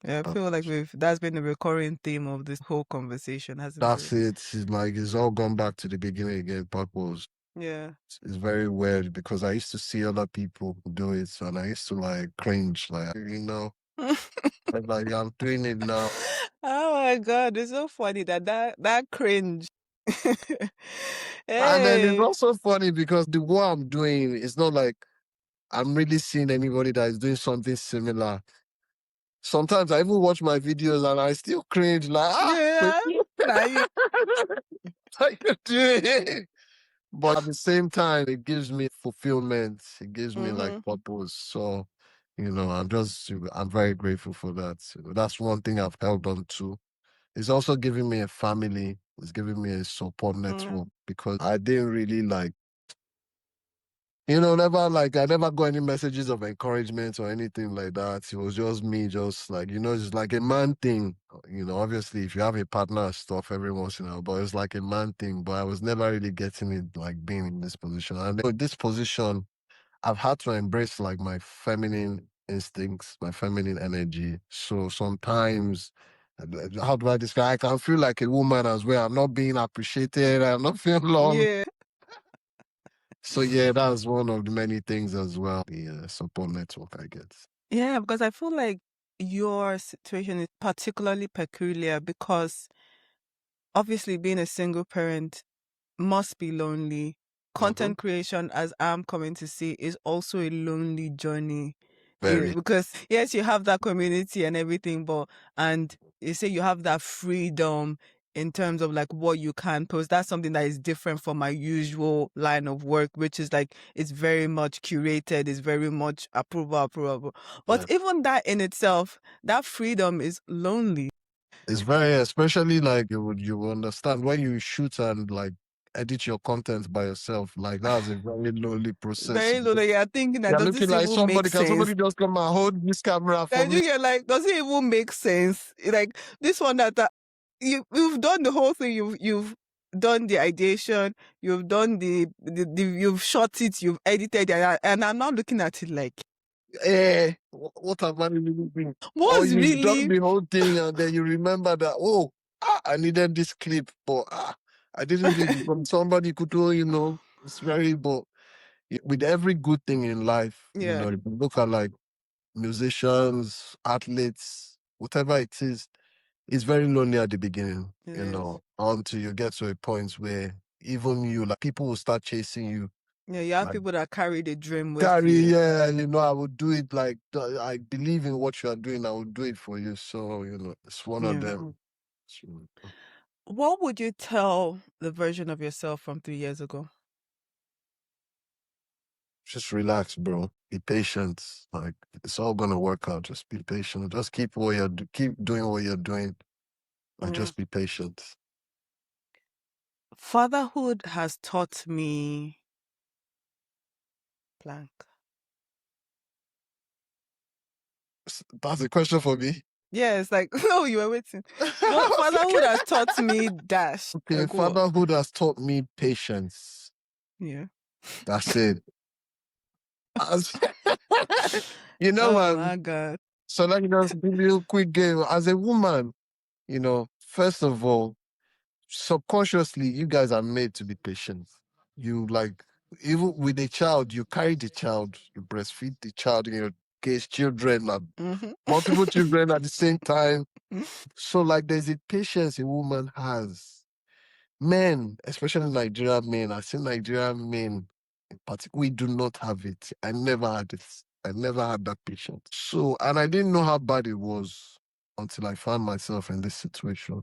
Speaker 2: Yeah, I feel like
Speaker 1: Purpose.
Speaker 2: that's been a recurring theme of this whole conversation, hasn't
Speaker 1: That's
Speaker 2: it?
Speaker 1: it. It's like it's all gone back to the beginning again. Purpose.
Speaker 2: Yeah.
Speaker 1: It's very weird because I used to see other people do it, and I used to like cringe, like, I'm like, I'm doing it now.
Speaker 2: Oh my God, it's so funny that cringe.
Speaker 1: And then it's
Speaker 2: Hey.
Speaker 1: also funny because the what I'm doing is not like I'm really seeing anybody that is doing something similar. Sometimes I even watch my videos and I still cringe, like, but
Speaker 2: Yeah. Now you.
Speaker 1: how you doing? But at the same time, it gives me fulfillment. It gives me like
Speaker 2: Mm-hmm.
Speaker 1: purpose. So, I'm very grateful for that. So that's one thing I've held on to. It's also giving me a family. It's giving me a support network because I didn't really like, I never got any messages of encouragement or anything like that. It was just me, just like, it's like a man thing. Obviously, if you have a partner and stuff every once in a while, but it's like a man thing. But I was never really getting it, like being in this position. And with this position, I've had to embrace like my feminine instincts, my feminine energy. So sometimes, how do I describe? I can feel like a woman as well. I'm not being appreciated. I'm not feeling loved.
Speaker 2: Yeah.
Speaker 1: So yeah, that's one of the many things as well. The support network, I guess.
Speaker 2: Yeah, because I feel like your situation is particularly peculiar because obviously being a single parent must be lonely.
Speaker 1: Hmm.
Speaker 2: Content creation, as I'm coming to see, is also a lonely journey.
Speaker 1: Very.
Speaker 2: Because yes, you have that community and everything, and you say you have that freedom in terms of like what you can post. That's something that is different from my usual line of work, which is like it's very much curated, it's very much approval. But
Speaker 1: Yeah.
Speaker 2: even that in itself, that freedom is lonely.
Speaker 1: It's very, especially like you would understand when you shoot and like edit your content by yourself. Like that's a very lonely process.
Speaker 2: Very low. You're thinking that
Speaker 1: You're
Speaker 2: does
Speaker 1: looking
Speaker 2: this
Speaker 1: like
Speaker 2: even make
Speaker 1: somebody. Can
Speaker 2: sense?
Speaker 1: somebody just come and hold this camera for
Speaker 2: I
Speaker 1: me?
Speaker 2: think you're like, does it even make sense? Like this one that you've done the whole thing. You've done the ideation. You've done you've shot it. You've edited it, and I'm not looking at it like
Speaker 1: What have I really been? Or
Speaker 2: what's
Speaker 1: you've done
Speaker 2: really
Speaker 1: the whole thing and then you remember that, oh, I needed this clip, but I didn't do it from somebody could do, it's very, but with every good thing in life,
Speaker 2: yeah.
Speaker 1: if you look at like musicians, athletes, whatever it is, it's very lonely at the beginning,
Speaker 2: It is.
Speaker 1: until you get to a point where even you, like people will start chasing you.
Speaker 2: Yeah, you have
Speaker 1: Like,
Speaker 2: people that carry the dream with
Speaker 1: Gary,
Speaker 2: you.
Speaker 1: yeah, I would do it like I believe in what you are doing. I will do it for you. So, it's one of
Speaker 2: Yeah.
Speaker 1: them.
Speaker 2: What would you tell the version of yourself from 3 years ago?
Speaker 1: Just relax, bro. Be patient. Like it's all gonna work out. Just be patient. Just keep doing what you're doing, and
Speaker 2: Yeah.
Speaker 1: just be patient.
Speaker 2: Fatherhood has taught me blank.
Speaker 1: That's a question for me.
Speaker 2: Yeah, it's like, no, you were waiting. No, fatherhood has taught me dash.
Speaker 1: Okay,
Speaker 2: Like what?
Speaker 1: fatherhood has taught me patience.
Speaker 2: Yeah.
Speaker 1: That's it. As-
Speaker 2: Oh
Speaker 1: man.
Speaker 2: my God.
Speaker 1: So let me just give you a quick game. As a woman, first of all, subconsciously, you guys are made to be patient. You like, even with a child, you carry the child, you breastfeed the child in your case, children, like
Speaker 2: Mm-hmm.
Speaker 1: multiple children at the same time. So, like, there's a patience a woman has. Men, especially Nigerian men, I see Nigerian men in particular, we do not have it. I never had it. I never had that patience. So, and I didn't know how bad it was until I found myself in this situation.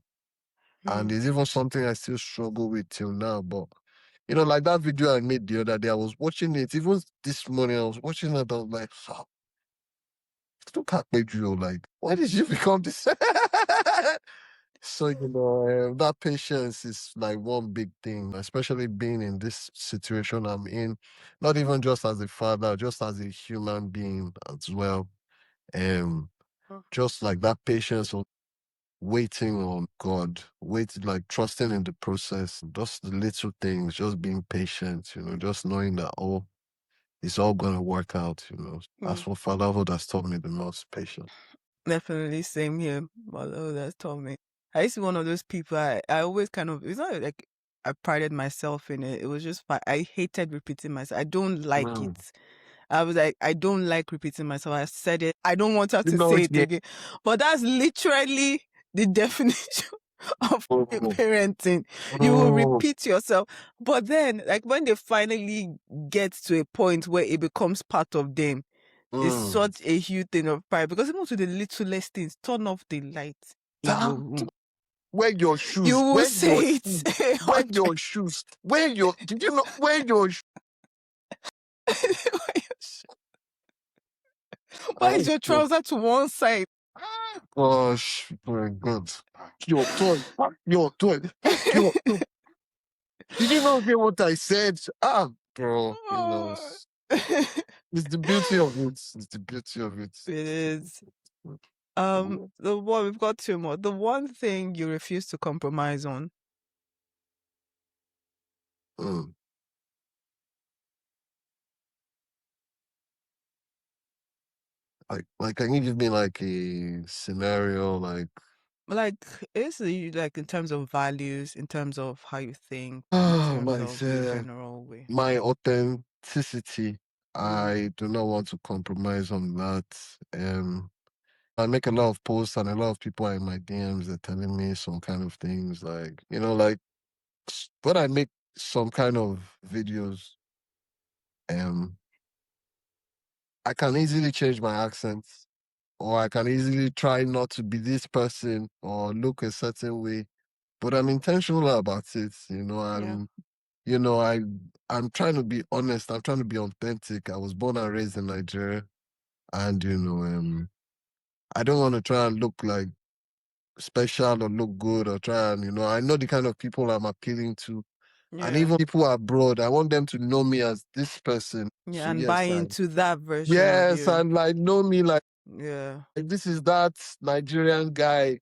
Speaker 1: And
Speaker 2: Mm.
Speaker 1: it's even something I still struggle with till now. But, like that video I made the other day, I was watching it. Even this morning, I was watching it. I was like, look at Peju. Like, why did you become this? So, that patience is like one big thing, especially being in this situation I'm in, not even just as a father, just as a human being as well. Um, just like that patience of waiting on God, like trusting in the process, just the little things, just being patient, just knowing that, oh, it's all going to work out,
Speaker 2: Mm.
Speaker 1: That's what fatherhood has taught me the most, patience.
Speaker 2: Definitely same here. Fatherhood has taught me. I used to be one of those people. I always kind of, it's not like I prided myself in it. It was just, I hated repeating myself. I don't like
Speaker 1: Mm.
Speaker 2: it. I was like, I don't like repeating myself. I said it. I don't want her
Speaker 1: You
Speaker 2: to
Speaker 1: know
Speaker 2: say
Speaker 1: it,
Speaker 2: it
Speaker 1: yeah.
Speaker 2: again. But that's literally the definition of
Speaker 1: Oh,
Speaker 2: parenting. You will
Speaker 1: oh,
Speaker 2: repeat yourself. But then, like when they finally get to a point where it becomes part of them, it's
Speaker 1: mm.
Speaker 2: such a huge thing of pride. Because even to the littlest things, turn off the light in your
Speaker 1: Damn.
Speaker 2: room.
Speaker 1: Wear your
Speaker 2: You
Speaker 1: shoes.
Speaker 2: will
Speaker 1: Wear your
Speaker 2: say it
Speaker 1: shoes.
Speaker 2: a
Speaker 1: Wear
Speaker 2: hundred.
Speaker 1: your shoes. Did you know, wear your shoes.
Speaker 2: Why is your trouser to one side?
Speaker 1: Gosh, my God. Your toy. Pack your toy. Pack your toy. Did you not hear what I said? Bro,
Speaker 2: Oh.
Speaker 1: it's the beauty of it. It's the beauty of it.
Speaker 2: It is. The one we've got two more. The one thing you refuse to compromise on.
Speaker 1: Mm. Like, can you give me like a scenario? Like,
Speaker 2: Like it's like in terms of values, in terms of how you think, in
Speaker 1: oh
Speaker 2: terms
Speaker 1: my,
Speaker 2: of your general way.
Speaker 1: my authenticity.
Speaker 2: Mm,
Speaker 1: I do not want to compromise on that. I make a lot of posts and a lot of people are in my DMs. They're telling me some kind of things like, like when I make some kind of videos, um, I can easily change my accent, or I can easily try not to be this person or look a certain way. But I'm intentional about it.
Speaker 2: yeah.
Speaker 1: I'm trying to be honest. I'm trying to be authentic. I was born and raised in Nigeria, and I don't want to try and look like special or look good or try and I know the kind of people I'm appealing to. And even
Speaker 2: Yeah.
Speaker 1: people abroad, I want them to know me as this person.
Speaker 2: Yeah.
Speaker 1: So
Speaker 2: And buy
Speaker 1: yes,
Speaker 2: into that version of
Speaker 1: yes,
Speaker 2: you.
Speaker 1: and like know me
Speaker 2: Yeah.
Speaker 1: like this is that Nigerian guy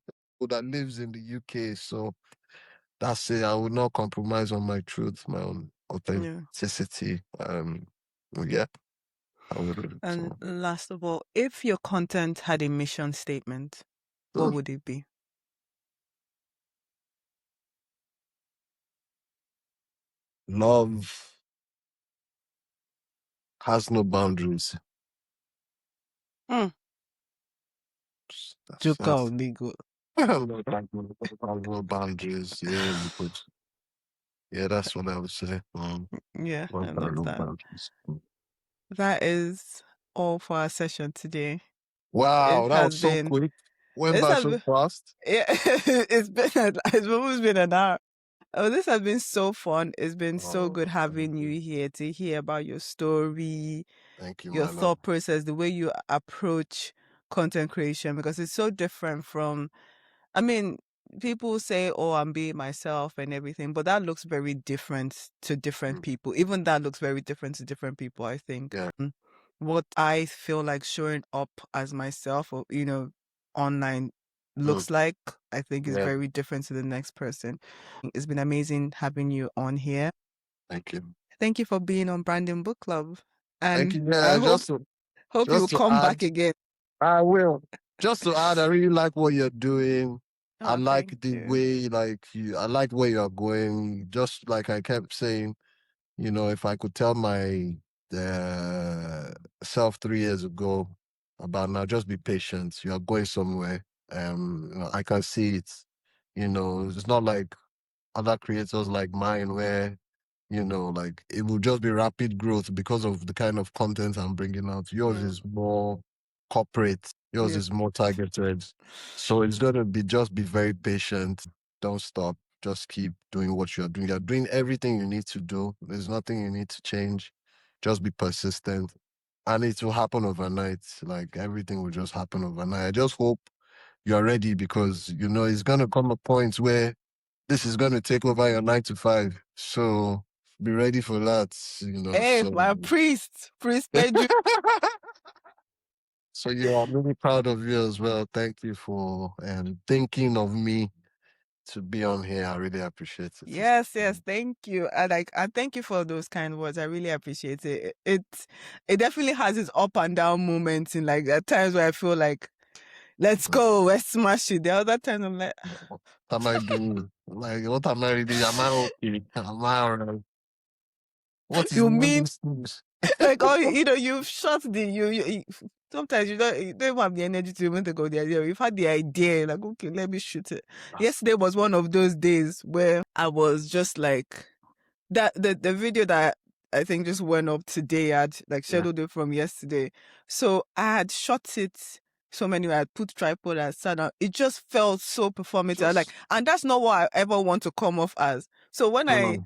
Speaker 1: that lives in the UK. So that's it. I will not compromise on my truth, my own
Speaker 2: Yeah.
Speaker 1: authenticity. Yeah, I would.
Speaker 2: And
Speaker 1: So
Speaker 2: last of all, if your content had a mission statement, what
Speaker 1: mm,
Speaker 2: would it be?
Speaker 1: love has no boundaries.
Speaker 2: Mm. Joker
Speaker 1: That's
Speaker 2: would be good.
Speaker 1: love has no boundaries. Yeah, you put. Yeah, that's what I would say.
Speaker 2: Yeah,
Speaker 1: Love
Speaker 2: I
Speaker 1: has
Speaker 2: love
Speaker 1: no
Speaker 2: that.
Speaker 1: boundaries.
Speaker 2: That is all for our session today. It
Speaker 1: Wow, that
Speaker 2: has
Speaker 1: was so
Speaker 2: been,
Speaker 1: quick. Went
Speaker 2: this
Speaker 1: by
Speaker 2: has
Speaker 1: so
Speaker 2: been,
Speaker 1: fast.
Speaker 2: yeah, it's almost been an hour. Oh, this has been so fun. It's been so
Speaker 1: Oh,
Speaker 2: good
Speaker 1: thank
Speaker 2: having
Speaker 1: you.
Speaker 2: you here to hear about your story,
Speaker 1: Thank you,
Speaker 2: your
Speaker 1: my love.
Speaker 2: thought process, the way you approach content creation, because it's so different from, I mean, people say, oh, I'm being myself and everything, but that looks very different to different
Speaker 1: Mm,
Speaker 2: people. Even that looks very different to different people, I think.
Speaker 1: yeah.
Speaker 2: What I feel like showing up as myself or, online
Speaker 1: Mm,
Speaker 2: looks like, I think is
Speaker 1: yeah.
Speaker 2: very different to the next person. It's been amazing having you on here.
Speaker 1: Thank you.
Speaker 2: Thank you for being on Branding Book Club.
Speaker 1: Thank
Speaker 2: And
Speaker 1: you.
Speaker 2: I
Speaker 1: Yeah,
Speaker 2: hope you
Speaker 1: just
Speaker 2: will
Speaker 1: to
Speaker 2: come
Speaker 1: add,
Speaker 2: back again.
Speaker 1: I will. Just to add, I really like what you're doing. I
Speaker 2: Oh, thank
Speaker 1: like the
Speaker 2: you.
Speaker 1: way I like where you're going. Just like I kept saying, if I could tell my self 3 years ago about now, just be patient. You are going somewhere. I can see it. It's not like other creators like mine where, like it will just be rapid growth because of the kind of content I'm bringing out. Yours
Speaker 2: Yeah.
Speaker 1: is more corporate. Yours
Speaker 2: Yeah.
Speaker 1: is more targeted. So it's going to be just be very patient. Don't stop. Just keep doing what you're doing. You're doing everything you need to do. There's nothing you need to change. Just be persistent. And it will happen overnight. Like everything will just happen overnight. I just hope you're ready because, it's going to come a point where this is going to take over your 9 to 5. So be ready for that,
Speaker 2: Hey,
Speaker 1: So,
Speaker 2: my priest Peju.
Speaker 1: so yeah, I'm really proud of you as well. Thank you for thinking of me to be on here. I really appreciate it.
Speaker 2: Yes, thank you. And thank you for those kind words. I really appreciate it. It definitely has its up and down moments in like at times where I feel like let's go, let's smash it. The other times I'm like
Speaker 1: What am I doing? Like, what am I reading? Am I okay? Am I alright? What is
Speaker 2: you
Speaker 1: all
Speaker 2: mean
Speaker 1: these things?
Speaker 2: like oh you've shot you sometimes you don't even have the energy to even think of the idea. You've had the idea, like okay, let me shoot it.
Speaker 1: That's,
Speaker 2: Yesterday was one of those days where I was just like that the video that I think just went up today. I'd like
Speaker 1: yeah,
Speaker 2: scheduled it from yesterday. So I had shot it so many I had put tripod and sat down. It just felt so performative.
Speaker 1: just,
Speaker 2: And that's not what I ever want to come off as. So when
Speaker 1: mm,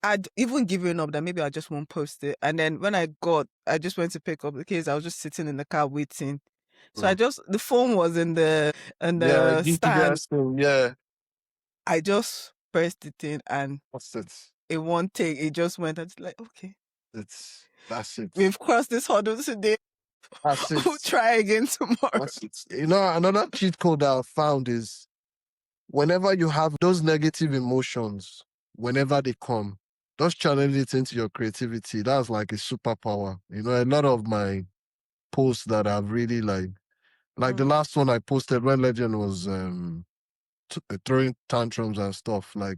Speaker 2: I'd even given up that maybe I just won't post it. And then when I just went to pick up the kids. I was just sitting in the car waiting. So
Speaker 1: mm.
Speaker 2: the phone was in
Speaker 1: Yeah,
Speaker 2: the stand.
Speaker 1: GPS thing, yeah,
Speaker 2: I just pressed it in and
Speaker 1: that's it.
Speaker 2: it won't take. It just went. I was like, okay,
Speaker 1: That's it.
Speaker 2: we've crossed this hurdle today.
Speaker 1: That's
Speaker 2: We'll
Speaker 1: it.
Speaker 2: try again tomorrow.
Speaker 1: That's it. Another cheat code that I found is whenever you have those negative emotions, whenever they come, just channel it into your creativity. That's like a superpower. A lot of my posts that I've really like the
Speaker 2: Mm,
Speaker 1: last one I posted when Legend was throwing tantrums and stuff. Like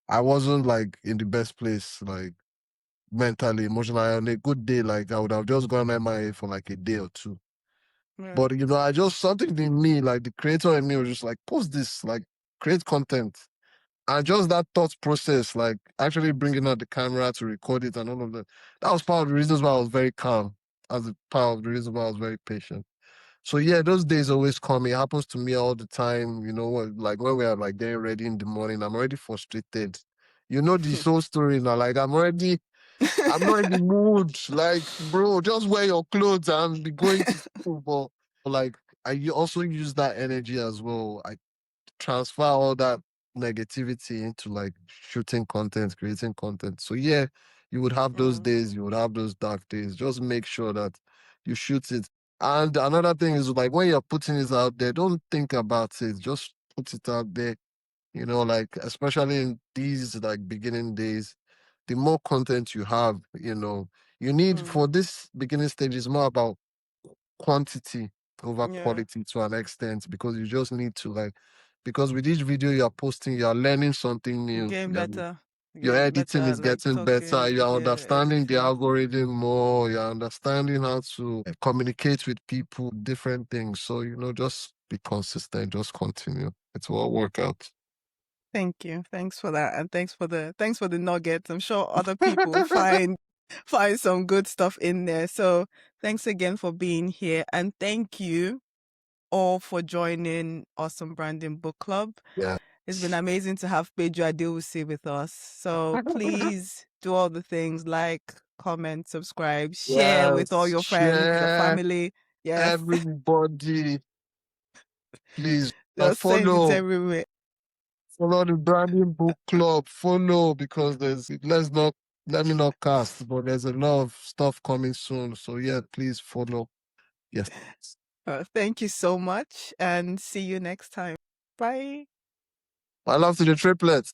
Speaker 1: I wasn't like in the best place, like mentally, emotionally. On a good day, like I would have just gone MIA for like a day or two.
Speaker 2: yeah.
Speaker 1: But I just something in me, like the creator in me was just like, post this, like create content. And just that thought process, like actually bringing out the camera to record it and all of that. That was part of the reasons why I was very calm. As a part of the reason why I was very patient. So yeah, those days always come. It happens to me all the time. Like when we are like getting ready in the morning, I'm already frustrated. The whole story now. Like I'm not in the mood. Like, bro, just wear your clothes and be going to school. But like, I also use that energy as well. I transfer all that negativity into like shooting content, creating content. So yeah, you would have those
Speaker 2: Mm,
Speaker 1: days, you would have those dark days. Just make sure that you shoot it. And another thing is like when you're putting it out there, don't think about it. Just put it out there. Like especially in these like beginning days, the more content you have, you need
Speaker 2: mm,
Speaker 1: for this beginning stage is more about quantity over
Speaker 2: yeah.
Speaker 1: quality to an extent because you just need to like because with each video you're posting, you're learning something new.
Speaker 2: Getting better.
Speaker 1: Your
Speaker 2: Getting
Speaker 1: editing
Speaker 2: better,
Speaker 1: is
Speaker 2: like
Speaker 1: getting better.
Speaker 2: talking,
Speaker 1: You're
Speaker 2: yeah,
Speaker 1: understanding the
Speaker 2: everything.
Speaker 1: algorithm more. You're understanding how to communicate with people, different things. So, just be consistent, just continue. It will all work out.
Speaker 2: Thank you. Thanks for that. And thanks for the nuggets. I'm sure other people find some good stuff in there. So thanks again for being here. And thank you all for joining Awesome Branding Book Club.
Speaker 1: Yeah.
Speaker 2: It's been amazing to have Peju Adewusi with us. So please do all the things like, comment, subscribe, share with all
Speaker 1: Yes.
Speaker 2: your friends, your
Speaker 1: Share.
Speaker 2: family. Yes.
Speaker 1: Everybody, please
Speaker 2: Just send it
Speaker 1: follow.
Speaker 2: everywhere.
Speaker 1: Follow the branding book club. Follow because let me not cast, but there's a lot of stuff coming soon. So yeah, please follow. Yes.
Speaker 2: Thank you so much and see you next time. Bye.
Speaker 1: I love to the triplets.